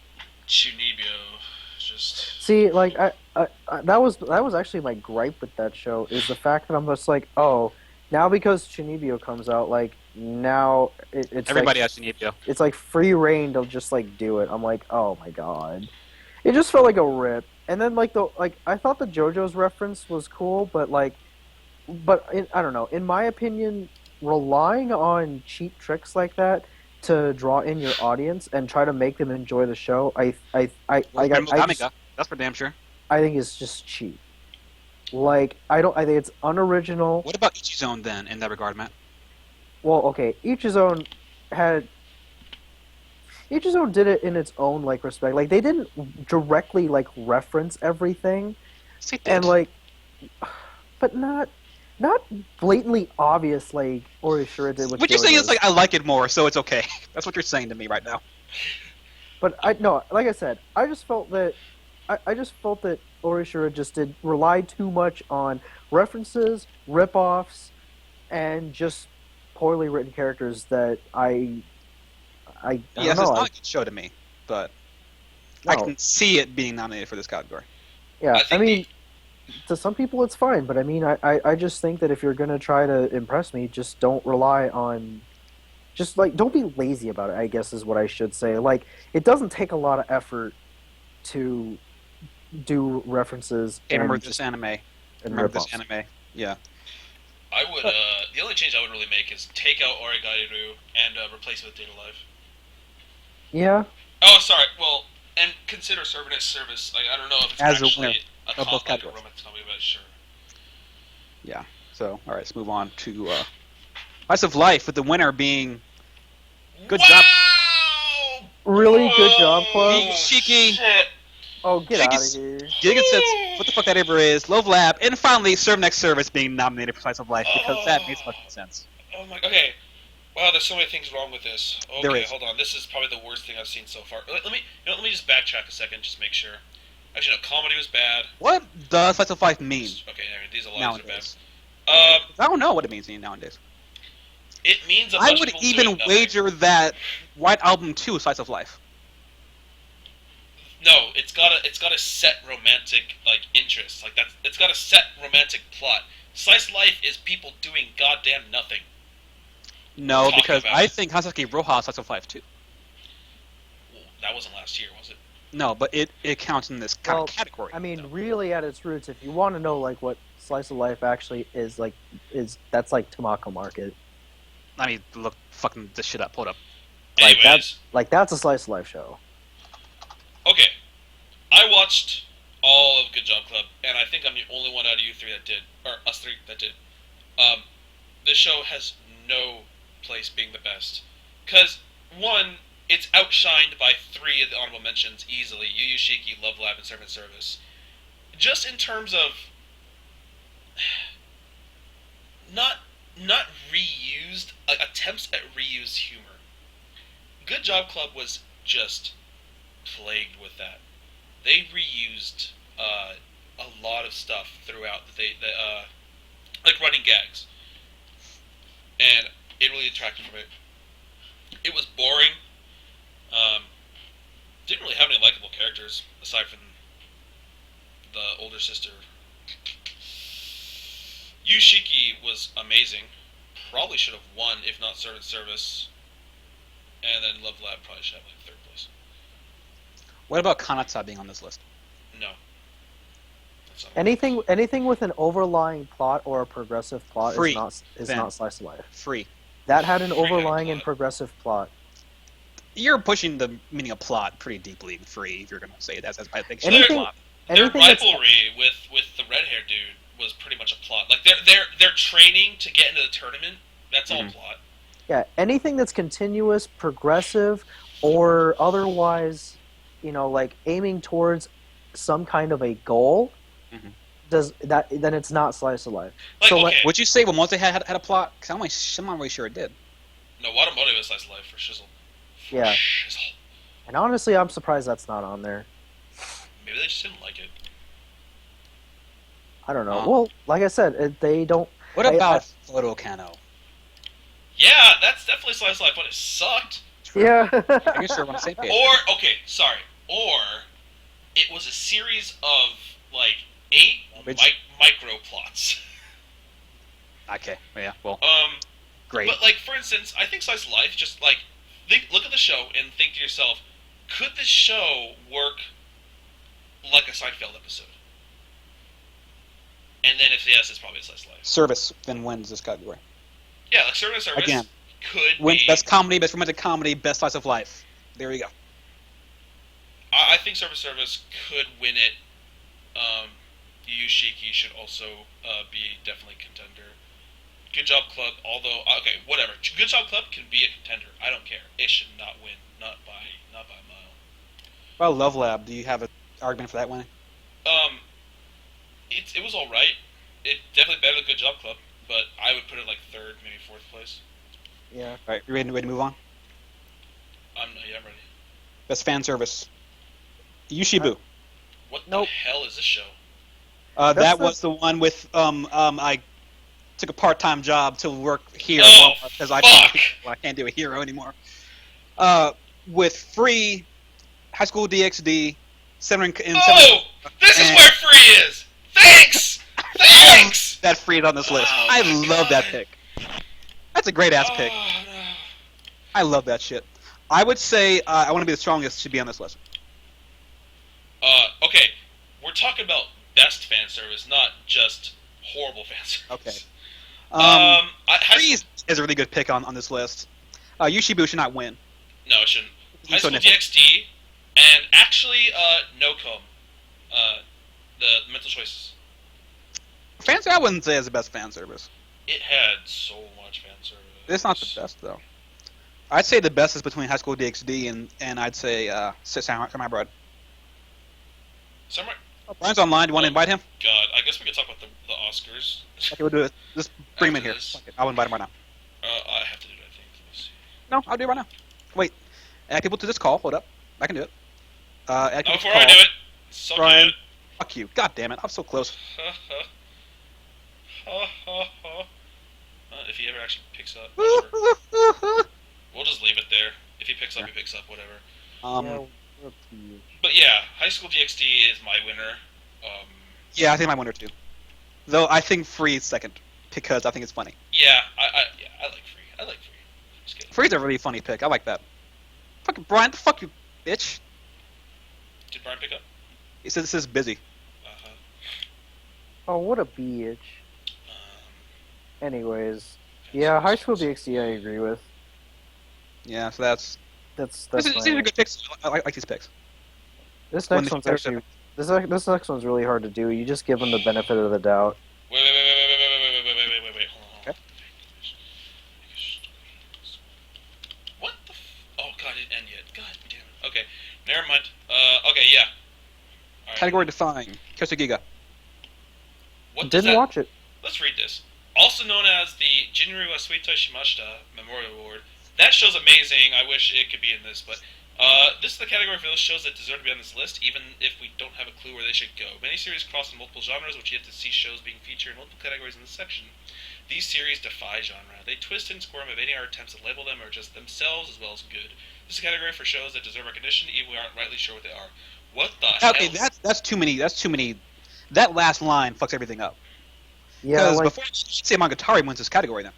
Chunibyo, just See, like I that was actually my gripe with that show is the fact that I'm just like, oh, now because Chunibyo comes out, like now it's Everybody like, has Chinibio. it's like free reign to just like do it. I'm like, oh my god, it just felt like a rip. And then like I thought the JoJo's reference was cool, but I don't know. In my opinion, relying on cheap tricks like that to draw in your audience and try to make them enjoy the show, That's for damn sure. I think it's just cheap. Like I think it's unoriginal. What about Ichizone then in that regard, Matt? Well, okay, Ichizone did it in its own like respect. Like they didn't directly like reference everything, Yes, they did. and like, but not not blatantly obvious like Orishura did with What you're saying is JoJo's. like I like it more, so it's okay. That's what you're saying to me right now. But I no, like I said, I just felt that Orishura just did rely too much on references, rip-offs, and just poorly written characters that I don't Yes, know. it's not a good show to me, but I No. can see it being nominated for this category. Yeah, I I think mean, to some people it's fine, but I mean, I just think that if you're gonna try to impress me, just don't rely on, just like don't be lazy about it. I guess is what I should say. Like, it doesn't take a lot of effort to do references Hey, remember and this just anime? and Remember rip-offs. this anime? Yeah. I would. The only change I would really make is take out Origairu and replace it with Data Life. Yeah, Oh, sorry. Well, and consider Servant as Service. Like, I don't know if it's As a actually winner a of both like a categories. romance comedy, but sure. Yeah. So, all right, let's move on to Slice of Life, with the winner being Good wow! job. really good job, Club. Oh, Shiki. shit. Oh, get out of Jiggins- here. Giga Sets, What the Fuck That Ever Is, Love Lab, and finally Serve Next Service being nominated for Slice of Life, because that makes fucking sense. Oh my. Okay. Wow, there's so many things wrong with this. Okay, There is. hold on. This is probably the worst thing I've seen so far. Let me just backtrack a second, just make sure. Actually, no. Comedy was bad. What does Slice of Life mean Okay, I mean, these lives are bad. nowadays? Um, I don't know what it means nowadays. it means a I bunch would of people even doing nothing. wager that White Album 2 is Slice of Life. No, it's got a set romantic interest. Like that's it's got a set romantic plot. Slice of Life is people doing goddamn nothing. No, Talk because about I it. think Hasaki Roja is Slice of Life 2. Well, that wasn't last year, was it? No, but it counts in this kind Well, of category. I mean, really, at its roots, if you want to know like what slice of life actually is, like, that's like Tamako Market. I mean, look, fucking this shit up. Hold up. Like Anyways, Like that's a slice of life show. okay. I watched all of Good Job Club, and I think I'm the only one out of you three that did, or us three that did. This show has no place being the best, because one, it's outshined by three of the honorable mentions easily: Yu Yu Shiki, Love Lab, and Servant Service. Just in terms of not reused, like attempts at reused humor. Good Job Club was just plagued with that. They reused a lot of stuff throughout. Like running gags, and it really detracted from it. It was boring. Didn't really have any likable characters aside from the older sister. Yushiki was amazing. Probably should have won if not Servant Service. And then Love Lab probably should have third place. What about Kanata being on this list? No. That's not Anything with an overlying plot or a progressive plot Free, is then. not slice of life. Free. That had an Free had a overlying and plot. progressive plot. You're pushing the meaning of plot pretty deeply in Free, if you're going to say that as I think Anything- plot. Their Anything that's rivalry with the red hair dude was pretty much a plot. Like their training to get into the tournament, that's all Mhm. plot. Yeah, anything that's continuous, progressive, or otherwise, like aiming towards some kind of a goal, Mhm. then it's not slice of life. Like So, okay, Would you say Wamote had a plot? Because I'm not really sure it did. no, Watamote was Slice of Life for shizzle. For Yeah. shizzle. And honestly, I'm surprised that's not on there. Maybe they just didn't like it. I don't know. Huh. Well, like I said, they don't. What about Photo Cano? Yeah, that's definitely Slice of Life, but it sucked. Yeah. I guess we're on the same page. Or okay, sorry. Or it was a series of like 8 Which- micro plots. Okay, yeah, well, great. But like for instance, I think Slice of Life just look at the show and think to yourself, could this show work like a Seinfeld episode? And then if yes, it's probably a Slice of Life. Service then wins this category. Yeah, like Servant Service Again, could Wins be. best comedy, best romantic comedy, best slice of life. There you go. I think Service could win it. Yu Yu Shiki should also be definitely contender. Good Job Club, although okay, whatever. Good Job Club can be a contender. I don't care. It should not win, not by a mile. Well, Love Lab, do you have an argument for that winning? It was all right. it definitely better than Good Job Club, but I would put it like third, maybe fourth place. Yeah. All right, you ready to move on? I'm ready. Best fan service. Yushibu. What Nope. the hell is this show? That the- was the one with I took a part-time job to work here Oh, because I can't do a hero anymore. With free High School DxD, seven and Oh, this is and- where free is. Thanks. Thanks. that free is on this list. Oh I my love that God. pick. That's a great ass pick. Oh, no. I love that shit. I would say I Want to Be the Strongest should be on this list. Okay, we're talking about best fan service, not just horrible fan service. Okay. High Free School, is a really good pick on this list. Yushibu should not win. no, it shouldn't. High So School different. DxD, and actually, NoCom, the Mental Choices. Fan service, I wouldn't say is the best fan service. It had so much fan service. It's not the best though. I'd say the best is between High School DxD and I'd say Samurai Bride. Samurai. Brian's online. Do you want to invite him? God, I guess we could talk about the Oscars. Okay, we'll do it. Just bring him in After here. this. Fuck it. I'll invite him right now. I have to do it, I think. Let me see. No, I'll do it right now. Wait. Add people to this call. Hold up. I can do it. Add people to Before the I call. do it, suck Brian. it. Fuck you. God damn it. I'm so close. If he ever actually picks up, whatever. We'll just leave it there. If he picks up, he picks up, whatever. But yeah, High School DxD is my winner. Yeah, I think my winner too. Though I think Free is second because I think it's funny. Yeah, I like Free. I like Free. It's good. Free's a really funny pick. I like that. Fucking Brian, fuck you, bitch. Did Brian pick up? He says this is busy. Uh-huh. Oh, what a bitch. Um, Anyways, yeah, High School DxD I agree with. Yeah, so that's That's these fine. are good picks. I like these picks. This when next the one's players actually this next one's really hard to do. You just give them the benefit of the doubt. Wait, hold on. Okay. What the oh god, it didn't end yet. God damn it. Okay, never mind. Okay, yeah. Alright. Category defying. Kosugiga. What does Didn't that... watch it. Let's read this. Also known as the Jinryu Asuito Shimashita Memorial Award. That show's amazing. I wish it could be in this, but this is the category for those shows that deserve to be on this list, even if we don't have a clue where they should go. Many series cross in multiple genres, which you have to see shows being featured in multiple categories in this section. These series defy genre. They twist and squirm, evading our attempts to label them or just themselves as well as good. This is a category for shows that deserve recognition, even if we aren't rightly sure what they are. What the Okay, hell? that's too many. That's too many. That last line fucks everything up. Yeah, Because like before you say Monogatari wins this category, then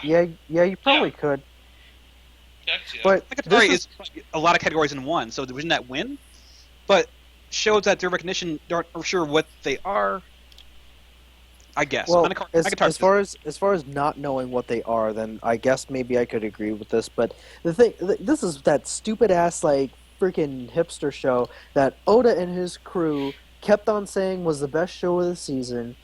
yeah, you probably could. Yeah, I can see that. But Monogatari this is a lot of categories in one. So wouldn't that win? But shows that deserve recognition aren't sure what they are. I guess. well, Monogatari as far as not knowing what they are, then I guess maybe I could agree with this. But the thing, this is that stupid ass like freaking hipster show that Oda and his crew kept on saying was the best show of the season,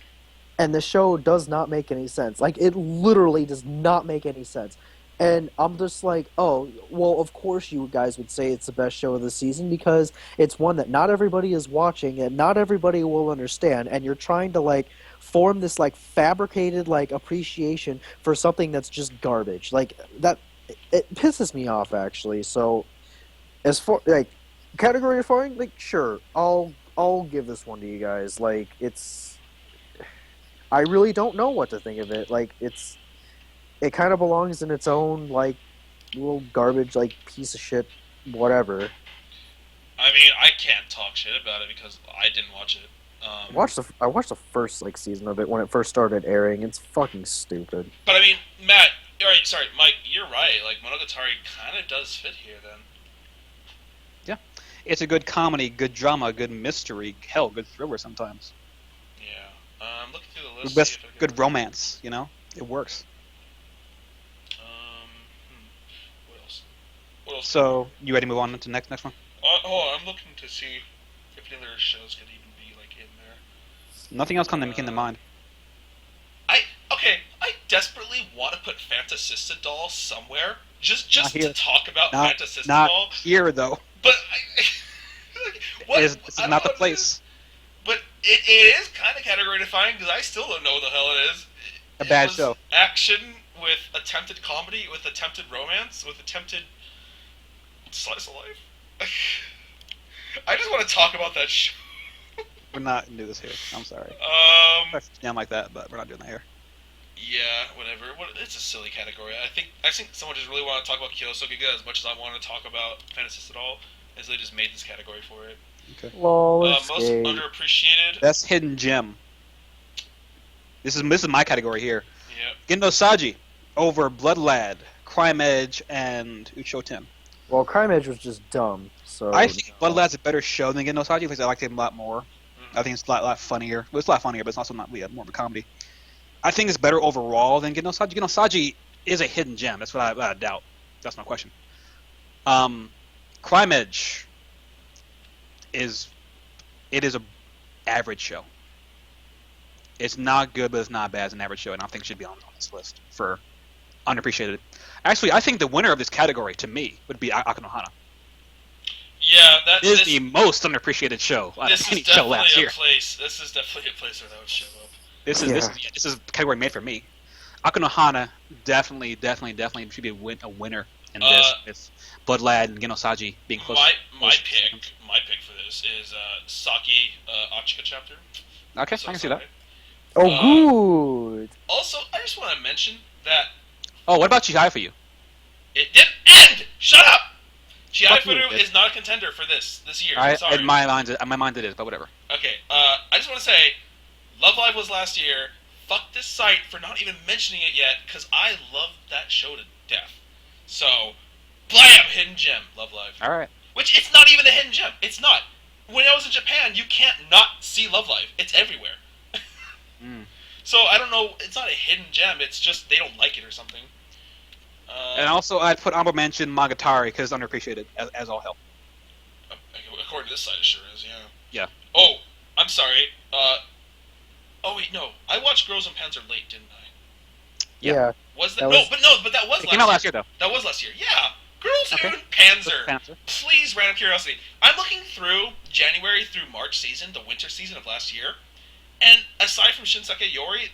and the show does not make any sense. Like, it literally does not make any sense. And I'm just like, oh, well, of course you guys would say it's the best show of the season because it's one that not everybody is watching and not everybody will understand, and you're trying to, like, form this, like, fabricated, like, appreciation for something that's just garbage. Like, that, it pisses me off, actually. So, as for, like, category defining, like, sure, I'll give this one to you guys. Like, it's... I really don't know what to think of it. Like, it kind of belongs in its own, like, little garbage, like, piece of shit, whatever. I mean, I can't talk shit about it because I didn't watch it. I watched the first, like, season of it when it first started airing. It's fucking stupid. But I mean, Matt, alright, sorry, Mike, you're right. Like, Monogatari kind of does fit here then. it's a good comedy, good drama, good mystery, hell, good thriller sometimes. Yeah. I'm looking through the list. Best see if I can- good romance. You know, it works. What else? What else? So you ready to move on to the next one? Hold on, I'm looking to see if any other shows could even be, like, in there. Nothing else came to mind. I desperately want to put Fantasista Doll somewhere, just Not here. to talk about Not- Fantasista Not Doll. here though. But like, what? This is I not the don't place. But It is kind of category defining because I still don't know what the hell it is. A bad It was show. action with attempted comedy, with attempted romance, with attempted slice of life. I just want to talk about that show. We're not gonna do this here. I'm sorry. Down like that, but we're not doing that here. Yeah, whatever. It's a silly category. I think someone just really want to talk about Kyosuke as much as I want to talk about Fantasist at all, as they just made this category for it. Okay. Lol, Most underappreciated. Best hidden gem. This is my category here. Yeah. Gendo Saji over Blood Lad, Crime Edge, and Uchoten. well, Crime Edge was just dumb. So I think Blood Lad's a better show than Gendo Saji because I like him a lot more. I think it's a lot funnier. Well, it's a lot funnier, but it's also not more of a comedy. I think it's better overall than Gendo Saji. Gendo Saji is a hidden gem. That's what I doubt. That's no question. Crime Edge is a average show. It's not good, but it's not bad. It's an average show, and I think it should be on this list for unappreciated. Actually, I think the winner of this category, to me, would be Akanohana. Yeah, It is the most underappreciated show out of This any is show last definitely year. a place. This is definitely a place where that would show up. This is a category made for me. Akanohana definitely should be a winner in this. It's Blood Lad and Gendo Saji being close. My pick for this is Saki Achika chapter. Okay, So I can see that. Oh, good. Also, I just want to mention that Oh, what about Chihaya for you? it didn't end. Shut up. Chihaya Fuck you, Furu bitch. is not a contender for this year. I'm sorry. In my mind it is, but whatever. Okay, I just want to say, Love Live was last year. Fuck this site for not even mentioning it yet, because I loved that show to death. So, blam, hidden gem, Love Live. All right. Which, it's not even a hidden gem. It's not. When I was in Japan, you can't not see Love Live. It's everywhere. Mm. So, I don't know, it's not a hidden gem, it's just they don't like it or something. And also, I'd put honorable mention Monogatari because it's underappreciated as all hell. According to this site, it sure is, yeah. Yeah. Oh, I'm sorry. Oh wait, no. I watched Girls and Panzer late, didn't I? Yeah. Was that? That But that was It last came out year. last year though. That was last year. Yeah. Girls Okay. and Panzer. Panzer. Please, random curiosity. I'm looking through January through March season, the winter season of last year, and aside from Shinsake Yori,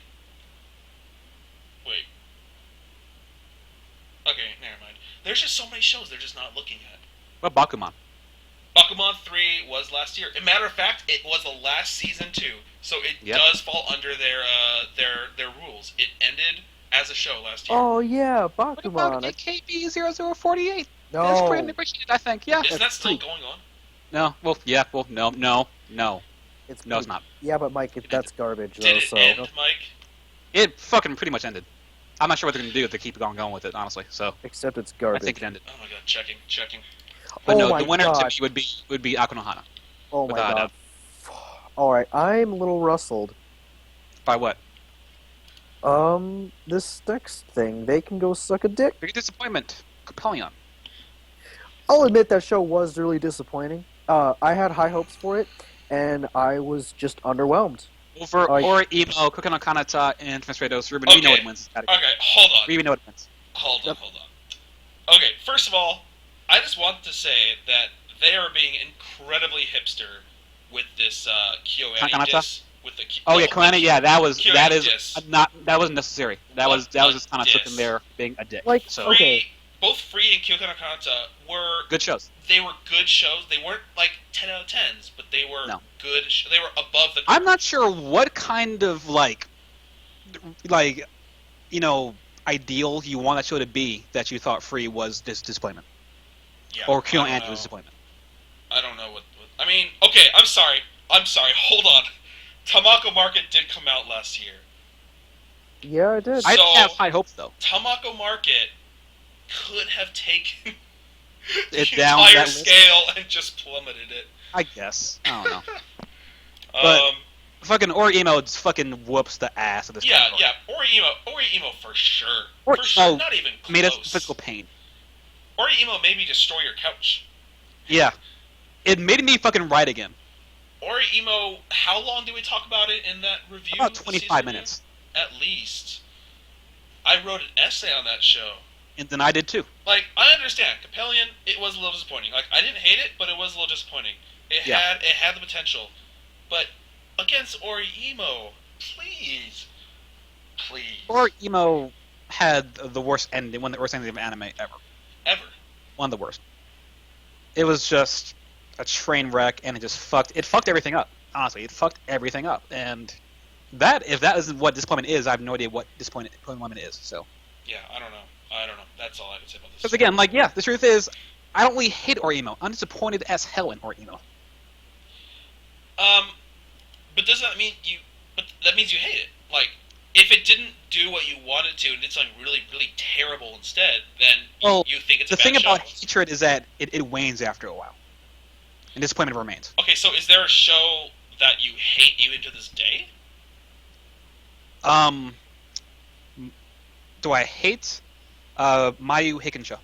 wait. Okay, never mind. There's just so many shows they're just not looking at. What about Bakuman? Bakuman 3 was last year. As a matter of fact, it was the last season too, so it does fall under their rules. It ended as a show last year. Oh yeah, What about Bakuman. AKB 0048? No. That's pretty underappreciated, I think. Yeah. Isn't that still pretty- going on? No. Well, yeah. Well, no. It's No, it's pretty- not. Yeah, but Mike, that's garbage though. Did it So end, Mike? It fucking pretty much ended. I'm not sure what they're gonna do if they keep going with it, honestly. So except it's I garbage. think it ended. Oh my god, checking. But Oh no, my the winner to God. me would be Akunohana. Oh my without a god. All right, I'm a little rustled. By what? This next thing, they can go suck a dick. Big disappointment. Capellion. I'll admit that show was really disappointing. I had high hopes for it, and I was just underwhelmed. Over Like- or Emo, Kuken no Kanata, and Transferados. Ruben, we know Okay. what wins. Category. Okay, hold on. We know what wins. Hold on, Yep. hold on. Okay, first of all, I just want to say that they are being incredibly hipster with this KyoAni Kanata? diss. With the Oh no, yeah, Kalani. Yeah, that Kyoani is diss. that wasn't necessary. That was just kind of diss. sitting there being a dick. Like, so okay. Both Free and Kyoka no Kanata were good shows. they were good shows. They weren't like 10 out of 10s, but they were No. good. They were above the. I'm not sure what kind of like ideal you want that show to be that you thought Free was this disappointment Yeah, or I Kyo don't and know. was disappointment. I don't know what. I mean, okay, I'm sorry. Hold on. Tamako Market did come out last year. Yeah, I did. I- I So- have high hopes though. Tamako Market could have taken the It down entire that list? scale and just plummeted it. I guess. I don't know. But- Um, Fucking or Emo just fucking whoops the ass of this. yeah, category. yeah. Ori Emo for sure. Or For sure, Emo not even close. Made us physical pain. Ori Emo maybe destroy your couch. Yeah. It made me fucking write again. Ori Emo, how long did we talk about it in that review? About the 25 season minutes. review? At least. I wrote an essay on that show. And then I did too. Like, I understand. Capellion, it was a little disappointing. Like, I didn't hate it, but it was a little disappointing. It Yeah. had the potential. But against Orimo. Please. Please. Or Emo had the worst ending, one of the worst endings of anime ever. Ever. One of the worst. It was just a train wreck, and it fucked everything up. Honestly, it fucked everything up. And if that isn't what disappointment is, I have no idea what disappointment is. So. Yeah, I don't know. That's all I can say about this. Because again, like, yeah, the truth is, I don't really hate Orimo. I'm disappointed as hell in Orimo. But does that mean you? But that means you hate it. Like, if it didn't do what you wanted to and did something really, really terrible instead, then you think it's a bad show. The thing about hatred is that it wanes after a while, and disappointment remains. Okay, so is there a show that you hate even to this day? Do I hate Mayu Hikensha?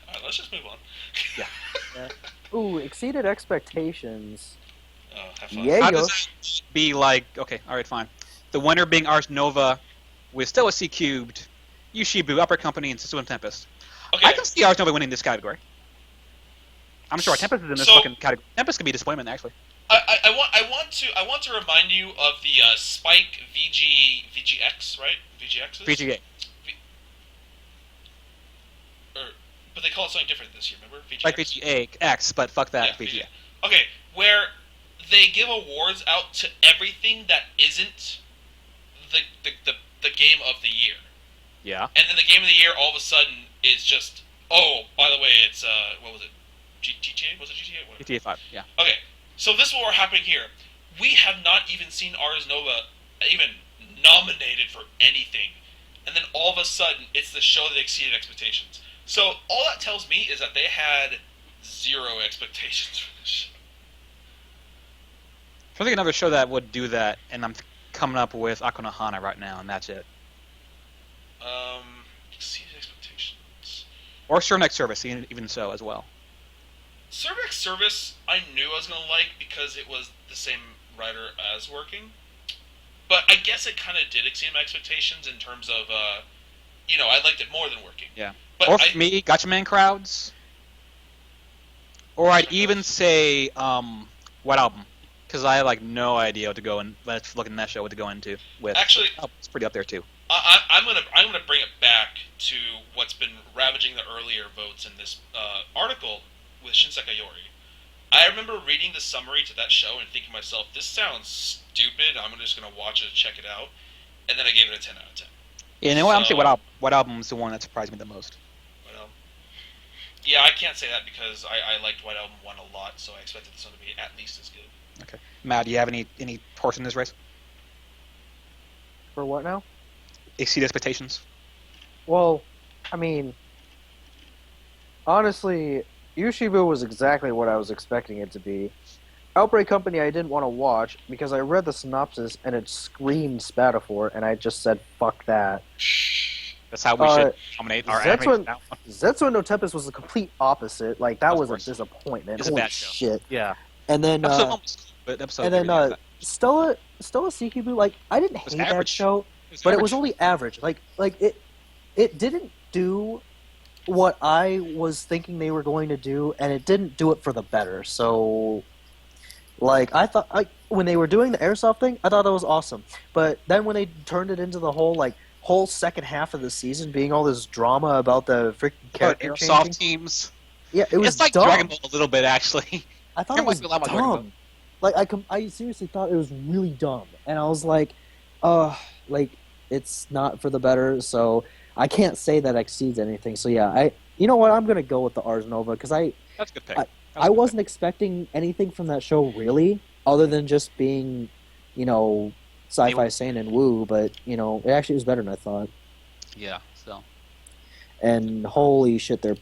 Alright, let's just move on. Yeah. Ooh, exceeded expectations. Oh, have fun. Yeah. How does it be like? Okay, all right, fine. The winner being Ars Nova, with still a C cubed, Yushibu, Upper Company, and System Tempest. Okay. I can see Ars Nova winning this category. I'm sure Tempest is in this fucking category. Tempest could be disappointment actually. I want to remind you of the Spike VGX, right? VGXs? VGA. But they call it something different this year, remember? VGX? Like VGA X, but fuck that, Yeah, VGA. Okay, where they give awards out to everything that isn't the game of the year. Yeah. And then the game of the year all of a sudden is just, oh, by the way, it's, what was it? GTA? Was it GTA? Whatever. GTA 5, yeah. Okay, so this is what we're happening here. We have not even seen Ars Nova even nominated for anything. And then all of a sudden, it's the show that exceeded expectations. So all that tells me is that they had zero expectations for this show. I think another show that would do that, and I'm coming up with Akunohana right now, and that's it. Exceeded expectations. Or Sure Next Service, even so as well. Cervix Service, I knew I was going to like because it was the same writer as Working. But I guess it kind of did exceed my expectations in terms of, I liked it more than Working. Yeah. But or for me, Gotchaman Crowds. Or I'd even say, What Album? Because I have no idea what to go in. Let's look at that show what to go into with. Actually, it's pretty up there too. I'm gonna bring it back to what's been ravaging the earlier votes in this article with Shinseka Yori. I remember reading the summary to that show and thinking to myself, this sounds stupid. I'm just gonna watch it and check it out, and then I gave it a 10 out of 10. Yeah, you know what? I'm saying What Album's the one that surprised me the most. What album? Yeah, I can't say that because I liked White Album 1 a lot, so I expected this one to be at least as good. Okay. Matt, do you have any horse in this race? For what now? Exceed expectations? Well, I mean, honestly, Yushibu was exactly what I was expecting it to be. Outbreak Company I didn't want to watch because I read the synopsis and it screamed Spatafor, and I just said, fuck that. That's how we should nominate our anime. Zetsu no Tempest was the complete opposite. Like, that was a disappointment. It's a bad show. Shit. Yeah. And then, Stella Sekibu, like, I didn't hate that show, but it was only average. Like it didn't do what I was thinking they were going to do, and it didn't do it for the better. So, like, I thought, when they were doing the airsoft thing, I thought that was awesome. But then when they turned it into the whole second half of the season being all this drama about the freaking character airsoft teams. Yeah, it was it's like dumb. Dragon Ball a little bit, actually. I thought it was dumb. Like, I seriously thought it was really dumb. And I was like, it's not for the better, so I can't say that exceeds anything. So yeah, you know what, I'm going to go with the Ars Nova, because that's a good pick. I wasn't expecting anything from that show, really, other than just being, sci-fi seinen woo, but, it actually was better than I thought. Yeah, so. And holy shit, can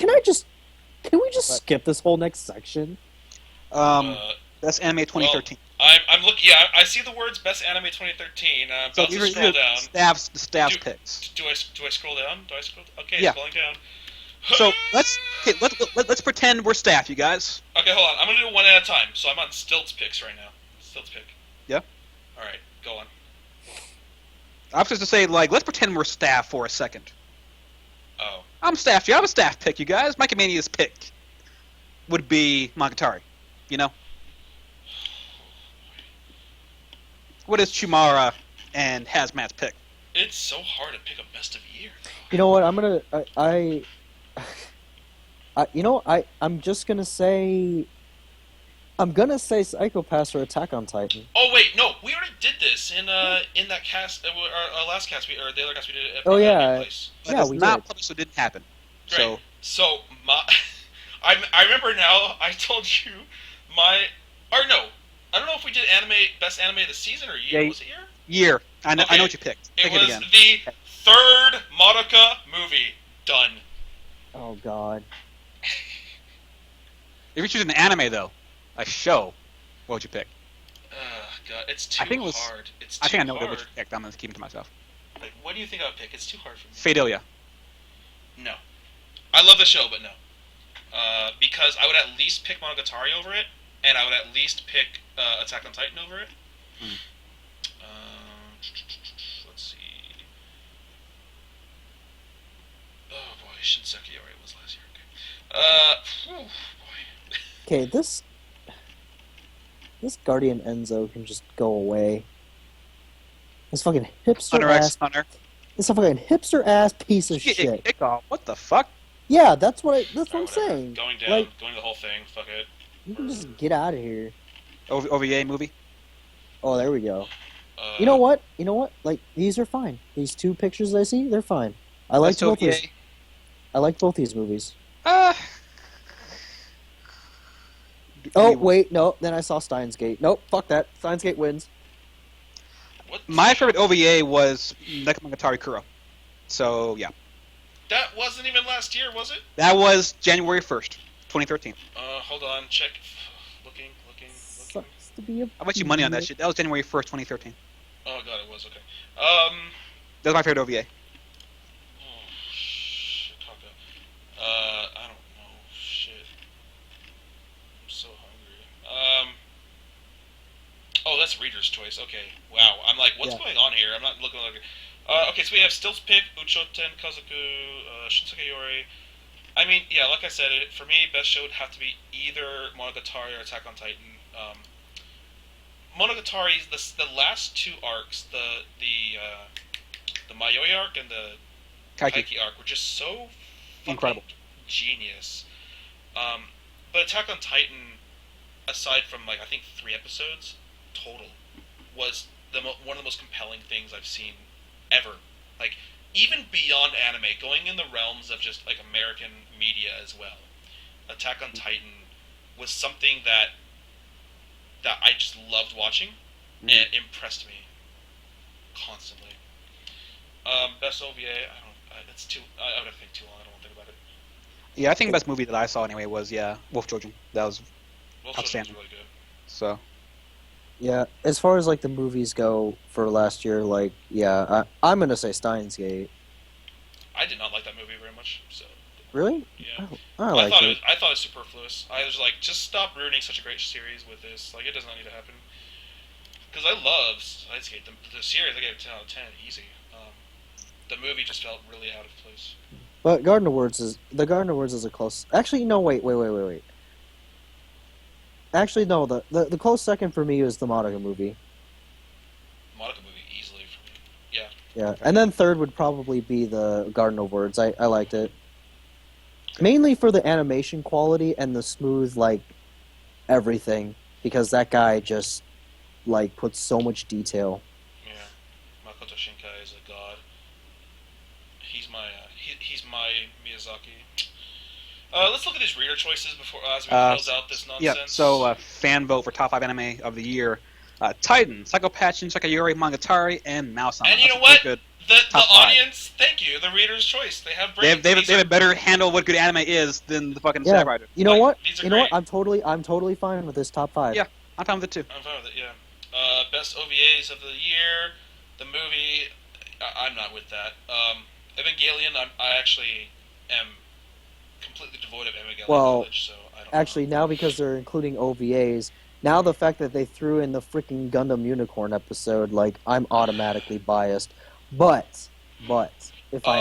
we just skip this whole next section? That's Anime 2013. Well, I'm looking. Yeah, I see the words "Best Anime 2013." I'm about to scroll down. Staff's picks. Do I scroll down? Okay, yeah. Scrolling down. So let's pretend we're staff, you guys. Okay, hold on. I'm gonna do it one at a time. So I'm on Stilt's picks right now. Stilt's pick. Yeah. All right, go on. I was just to say, let's pretend we're staff for a second. Oh. I'm staff. I'm a staff pick, you guys. Mike Mania's pick would be Monogatari. What is Chumara and Hazmat's pick? It's so hard to pick a best of year. You know what? I'm just gonna say. I'm gonna say Psycho-Pass or Attack on Titan. Oh wait, no, we already did this in that cast, our last cast, or the other cast we did at Oh, yeah. Place. But Yeah, it's we not did. published, so it didn't happen. Right. So I remember now. I told you my, or no, I don't know if we did best anime of the season or year. Yeah, Was it year? year. I know Okay. what you picked. It Pick was again. the third Madoka movie. Done. Oh God. If you choose an anime though, a show, what would you pick? God, it's too I think it was- hard. It's too I think I know hard. what you picked. I'm gonna keep it to myself. Like, what do you think I would pick? It's too hard for me. Fadelia. No. I love the show, but no. Because I would at least pick Monogatari over it, and I would at least pick Attack on Titan over it. Hmm. Let's see. Oh boy, Shinseki Yori was last year. Okay. Boy. Okay, this Guardian Enzo can just go away. This fucking hipster Hunter x ass. Hunter. This fucking hipster ass piece of Get shit. kicked off. What the fuck? Yeah, that's what I'm Whatever. saying. Going down, Like, going the whole thing. Fuck it. you can just get out of here. OVA movie. Oh, there we go. You know what? You know what? Like, these are fine. These two pictures I see, they're fine. I like Best both OVA. these. I like both these movies. Oh, wait, no. Then I saw Steins Gate. Nope, fuck that. Steins Gate wins. What? My favorite OVA was Nekomonogatari Kuro. So yeah, That wasn't even last year, was it? that was January 1st, 2013. Hold on. Check. Looking. Sucks to be a. I bet you money on that shit. That was January 1st, 2013. Oh god, it was okay. That was my favorite OVA. Oh, Chicago. I don't know. Shit. I'm so hungry. Oh, that's Reader's Choice. Okay. Wow. I'm like, what's Yeah. going on here? I'm not looking like. Okay, so we have Stills Pick, Uchoten, Kazoku, Shinseki Yori. I mean, yeah, like I said, for me, best show would have to be either Monogatari or Attack on Titan. Monogatari, the last two arcs, the Mayoi arc and the Kaiki. Kaiki arc were just so fucking Incredible. genius. But Attack on Titan, aside from like I think 3 episodes total, was one of the most compelling things I've seen ever. Like even beyond anime, going in the realms of just like American media as well. Attack on Titan was something that I just loved watching and impressed me constantly. Best OVA, it's too. I would have think too long. I don't want to think about it. Yeah, I think the best movie that I saw anyway was Wolf Children. That was Wolf Children's Outstanding. really good. so. Yeah, as far as like the movies go for last year, like, yeah, I'm gonna say Steins Gate. I did not like that movie very much. So Really? yeah. I like thought it. I thought it was superfluous. I was like, just stop ruining such a great series with this. Like, it does not need to happen. Because I love Steins Gate. The series, I gave it 10 out of 10, easy. The movie just felt really out of place. But Garden of Words is a close. Actually, no, wait. Actually, no. The close second for me is the Monica movie. Monica movie easily for me. Yeah. Yeah, and then third would probably be the Garden of Words. I liked it mainly for the animation quality and the smooth like everything because that guy just like puts so much detail. Yeah. Makoto Shinkai is a god. He's my Miyazaki. Let's look at his reader choices before as we close out this nonsense. Yeah, so fan vote for top 5 anime of the year. Titan, Psycho-Pass, Shinseki Yori, Monogatari, and Mouse. And you know That's what? good. The Top 5. audience, thank you. The reader's choice. They have They brains. have a better handle of what good anime is than the fucking Yeah. side writer. You know Like, what? these are You know what? great. I'm totally fine with this top 5. Yeah. I'm fine with it too. I'm fine with it. Yeah. Best OVAs of the year. The movie. I'm not with that. Evangelion. I actually am completely devoid of Evangelion Well, knowledge, so I don't. Actually, know. now because they're including OVAs, now the fact that they threw in the freaking Gundam Unicorn episode, like I'm automatically biased. But if I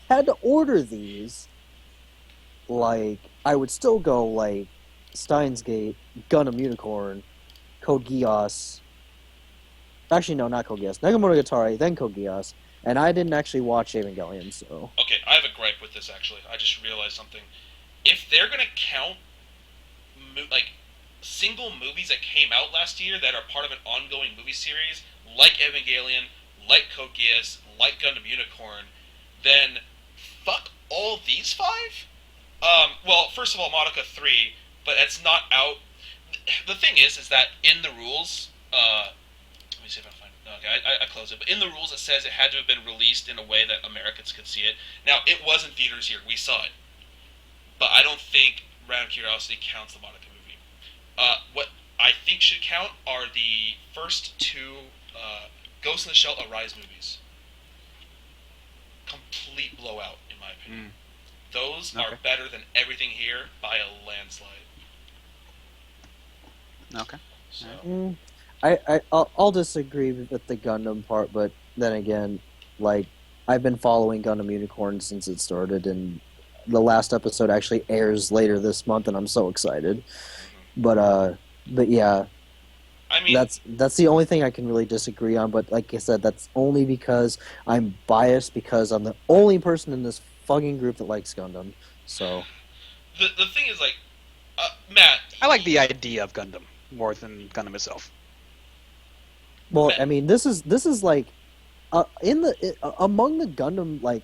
had to order these, like I would still go like Steins Gate, Gundam Unicorn, Code Geass, Actually, no, not Code Geass. Negamonogatari, then Code Geass, and I didn't actually watch Evangelion, so Okay, I have a gripe with this actually. I just realized something. If they're gonna count like single movies that came out last year that are part of an ongoing movie series, like Evangelion, like Code Geass, like Gundam Unicorn, then fuck all these five. Well, first of all, Monica 3, but it's not out. The thing is that in the rules, let me see if I find it. Okay, I closed it. But in the rules, it says it had to have been released in a way that Americans could see it. Now, it was in theaters here. We saw it. But I don't think Random Curiosity counts the Monica movie. What I think should count are the first two Ghost in the Shell Arise movies. Complete blowout, in my opinion. Those are better than everything here by a landslide. Okay. So. I'll disagree with the Gundam part, but then again, like I've been following Gundam Unicorn since it started, and the last episode actually airs later this month, and I'm so excited. But yeah, I mean, that's the only thing I can really disagree on. But like I said, that's only because I'm biased because I'm the only person in this fucking group that likes Gundam. So the thing is, like, Matt, I like the idea of Gundam more than Gundam itself. well, I mean, this is like among the Gundam like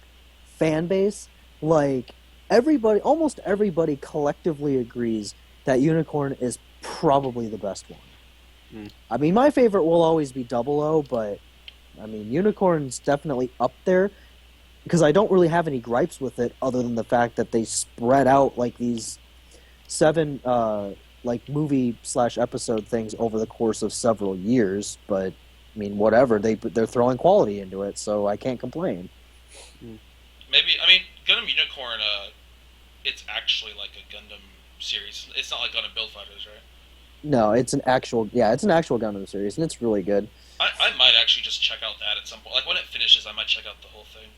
fan base, like almost everybody collectively agrees that Unicorn is probably the best one. I mean, my favorite will always be Double O, but I mean, Unicorn's definitely up there because I don't really have any gripes with it other than the fact that they spread out like these 7 like movie/episode things over the course of several years. But I mean, whatever, they're throwing quality into it, so I can't complain. Maybe, I mean, Gundam Unicorn, it's actually like a Gundam series. It's not like Gundam Build Fighters, right? No, it's an actual Gundam series, and it's really good. I might actually just check out that at some point. Like, when it finishes, I might check out the whole thing.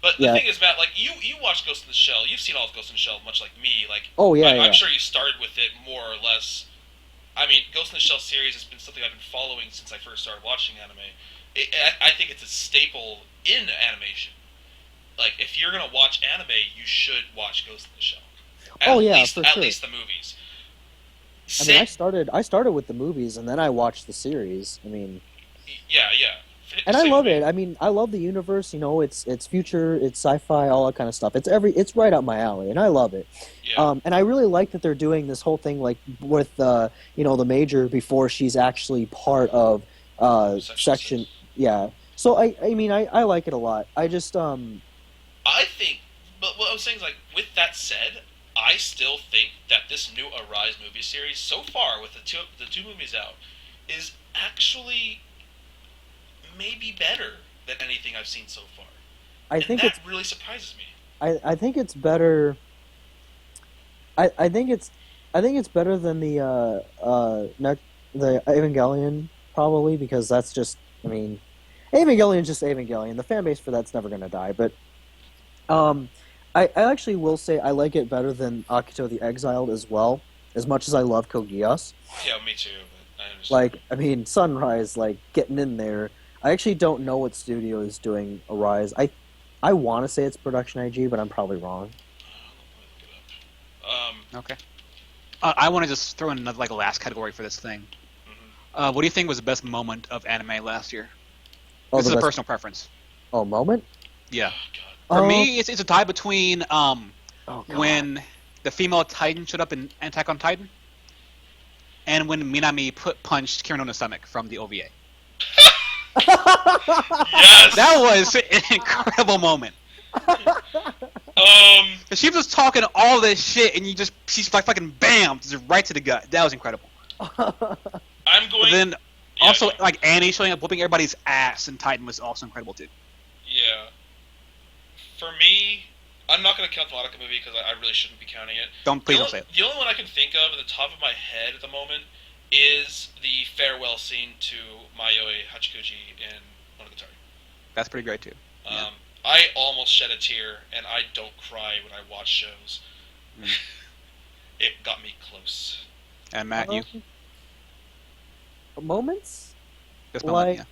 But the thing is, Matt, like, you watch Ghost in the Shell. You've seen all of Ghost in the Shell, much like me. Like, I'm sure you started with it more or less. I mean, Ghost in the Shell series has been something I've been following since I first started watching anime. I think it's a staple in animation. Like, if you're gonna watch anime, you should watch Ghost in the Shell. At least the movies. I mean, I started with the movies, and then I watched the series. I mean, yeah. And I love it. I mean, I love the universe. You know, it's future, it's sci-fi, all that kind of stuff. It's right up my alley, and I love it. Yeah. And I really like that they're doing this whole thing, like with the Major before she's actually part of section. Yeah. So I mean, I like it a lot. I just I think, but what I'm saying is, like, with that said, I still think that this new Arise movie series, so far with the two movies out, is actually maybe better than anything I've seen so far. I think that really surprises me. I think it's better. I think it's better than the Evangelion, probably, because that's just, I mean, Evangelion's just Evangelion. The fan base for that's never gonna die. But I actually will say I like it better than Akito the Exiled as well. As much as I love Code Geass. Yeah, me too. But I understand. Like, I mean, Sunrise, like getting in there. I actually don't know what studio is doing Arise. I want to say it's Production IG, but I'm probably wrong. Okay. I want to just throw in another, like, a last category for this thing. What do you think was the best moment of anime last year? This is a personal preference. Oh, moment? Yeah. For me, it's a tie between when the female Titan showed up in Attack on Titan and when Minami punched Kira no stomach from the OVA. Yes! That was an incredible moment. She was talking all this shit, and she's like fucking bam, just right to the gut. That was incredible. I'm going. But then also, like, Annie showing up, whooping everybody's ass in Titan was also incredible too. Yeah. For me, I'm not going to count the Monica movie because I really shouldn't be counting it. Please don't say it. The only one I can think of at the top of my head at the moment is the farewell scene to Mayoi Hachikuji in Monogatari. That's pretty great too. Yeah. I almost shed a tear, and I don't cry when I watch shows. It got me close. And Matt, you? Moments? This moment,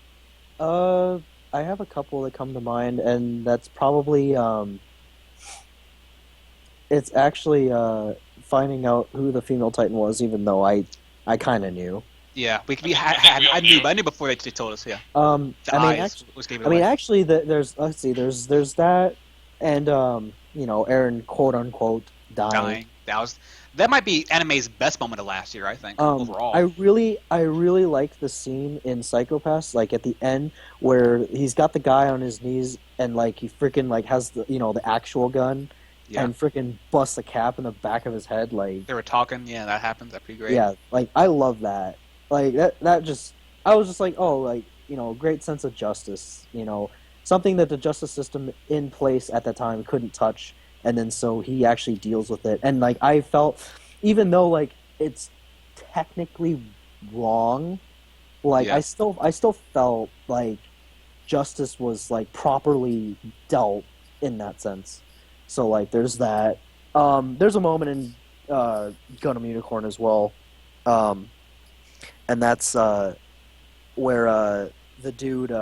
I have a couple that come to mind, and that's probably it's actually finding out who the female Titan was, even though I kind of knew. Yeah, I think we all knew. but I knew before they told us. Yeah, the I mean, eyes was gave it I mean, away. actually, there's let's see, there's that, and Aaron quote unquote dying. Dying. That might be anime's best moment of last year. I think overall. I really like the scene in Psycho-Pass, like at the end where he's got the guy on his knees and like he freaking like has the actual gun Yeah. and freaking busts a cap in the back of his head, like They were talking. Yeah, that happened. That's pretty great. yeah, like I love that. Like that just I was just like, oh, like great sense of justice, something that the justice system in place at that time couldn't touch, and then so he actually deals with it, and like I felt, even though like it's technically wrong, like Yeah. I still felt like justice was like properly dealt in that sense. So like there's that. There's a moment in Gundam Unicorn as well, and that's where the dude,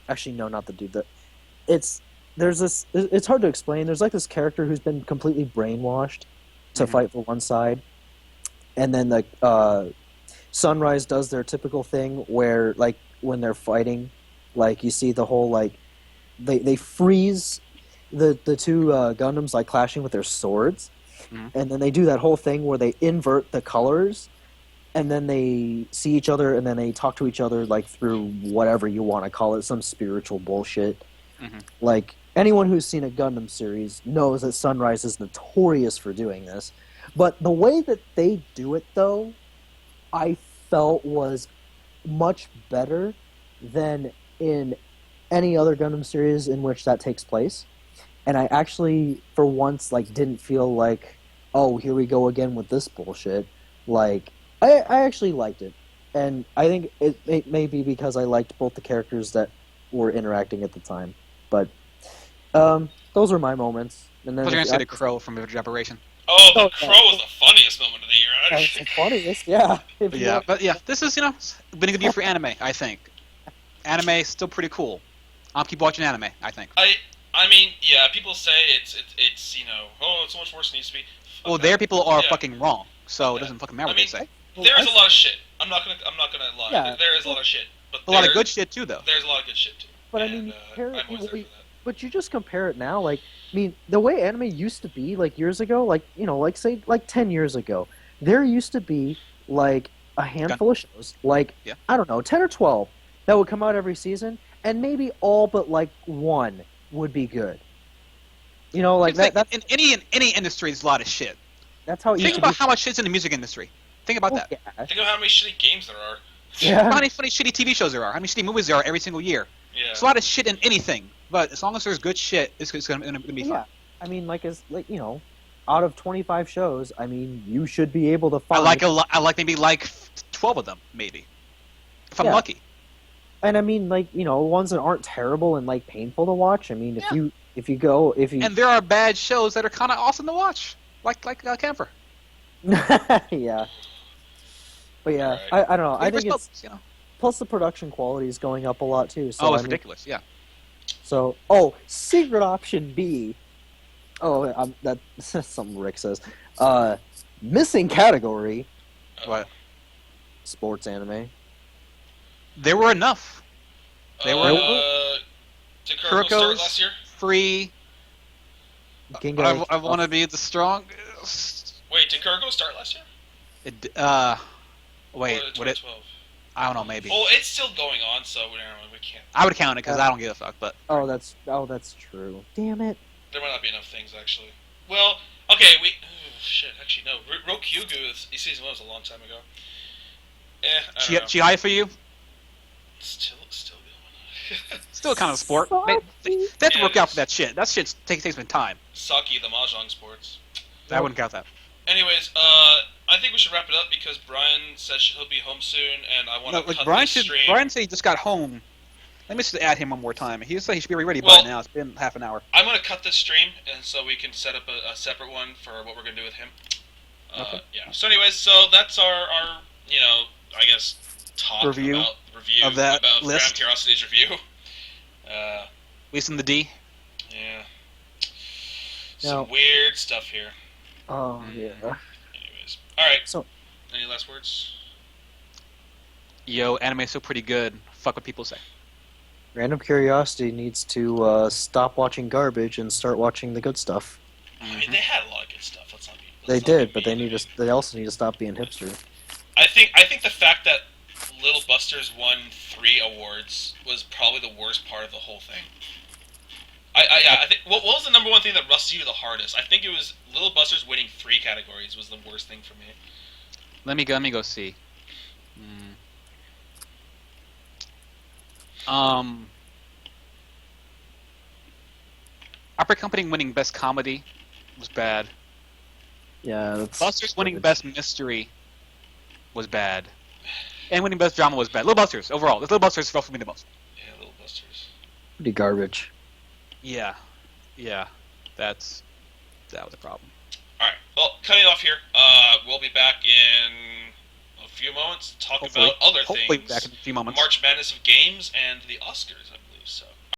actually no, not the dude, there's this, it's hard to explain. There's like this character who's been completely brainwashed to Mhm. fight for one side, and then the Sunrise does their typical thing where like when they're fighting, like you see the whole like they freeze the two Gundams like clashing with their swords, Mhm. and then they do that whole thing where they invert the colors, and then they see each other, and then they talk to each other like through whatever you want to call it, some spiritual bullshit. Mhm. Like anyone who's seen a Gundam series knows that Sunrise is notorious for doing this, but the way that they do it though, I felt was much better than in any other Gundam series in which that takes place. And I actually, for once, like didn't feel like, oh, here we go again with this bullshit. Like, I actually liked it, and I think it may be because I liked both the characters that were interacting at the time. But those were my moments. And I then was gonna say the crow from Village Operation. Oh, the Oh, crow was the funniest moment of the year. that's the funniest, yeah. If But you yeah, want- but yeah, this is been a good year for anime. I think anime is still pretty cool. I'll keep watching anime. I think. I mean, yeah, people say it's oh, it's so much worse than it used to be. Fuck Well, that. their people are Yeah. fucking wrong, so it Yeah. doesn't fucking matter I what mean, they say. well, There is I- a lot of shit. I'm not gonna lie. Yeah. There is a lot of shit, but A lot of there- good shit too, though. There's a lot of good shit too. But I And, mean, you compare it I'm always to there for that. But you just compare it now, like, I mean, the way anime used to be, like, years ago, like, like, say, like, 10 years ago, there used to be, like, a handful of shows, like, Yeah. I don't know, 10 or 12, that would come out every season, and maybe all but, like, one would be good. Like, that's in any industry, there's a lot of shit. how it used Think to about be. how much shit's in the music industry. Think about Well, that. yeah. Think of how many shitty games there are. How Yeah. many funny shitty TV shows there are? How many shitty movies there are every single year? Yeah. There's a lot of shit in anything, but as long as there's good shit, it's gonna be fun. Yeah. I mean, out of 25 shows, I mean, you should be able to I find... like maybe like 12 of them, maybe, if I'm Yeah. lucky. And I mean, ones that aren't terrible and like painful to watch. I mean, Yeah. if you And there are bad shows that are kind of awesome to watch, like Camphor. yeah. But yeah, Right. I don't know. I think First it's Books, plus the production quality is going up a lot too. So oh, it's I mean, ridiculous. Yeah. So secret option B. Oh, that's something Rick says. Missing category: What? sports anime. There were enough. They were Did Kuroko start Kuroko's last year? free. Ginga, I want to be the strongest. Wait, did Kuroko start last year? Wait, Or would it? 2012? I don't know. Maybe Well, it's still going on, so we can't. I would count it because I don't give a fuck. But Oh, that's true. Damn it. There might not be enough things actually. Well, okay, shit. Actually, no. Rokyugu season 1 was a long time ago. I don't know. GI for you, Still going. still kind of a sport. They have to work out for that shit. That shit takes some time. Saki, the mahjong sports. I wouldn't count that. Anyways, I think we should wrap it up because Brian says he'll be home soon, and I want No, to like cut Brian this should. stream. Brian said he just got home. Let me just add him one more time. He said he should be ready Well- by now. It's been half an hour. I'm going to cut this stream, and so we can set up a separate one for what we're going to do with him. Okay. Yeah. So anyways, so that's our I guess, talk Review about of that about list? Grand Curiosity's review. At least in the D. Yeah. Now- Some weird stuff here. Oh yeah. Anyways. Alright. So Any last words? Yo, anime's so pretty good. Fuck what people say. Random Curiosity needs to stop watching garbage and start watching the good stuff. I mean, they had a lot of good stuff. Let's not be. They let's not did, be but they mean. need to. They also need to stop being hipster. I think the fact that Little Busters won 3 awards was probably the worst part of the whole thing. I think what was the number one thing that rusted you the hardest? I think it was Little Busters winning 3 categories was the worst thing for me. Let me go see. Opera Company winning Best Comedy was bad. Yeah, that's Busters winning garbage. Best Mystery was bad. And winning Best Drama was bad. Little Busters, overall. Little Busters fell for me the most. Yeah, Little Busters. pretty garbage. Yeah. That was a problem. Alright, well, cutting off here. We'll be back in a few moments to talk Hopefully. about other Hopefully things. back in a few moments. March Madness of Games and the Oscars, I believe so.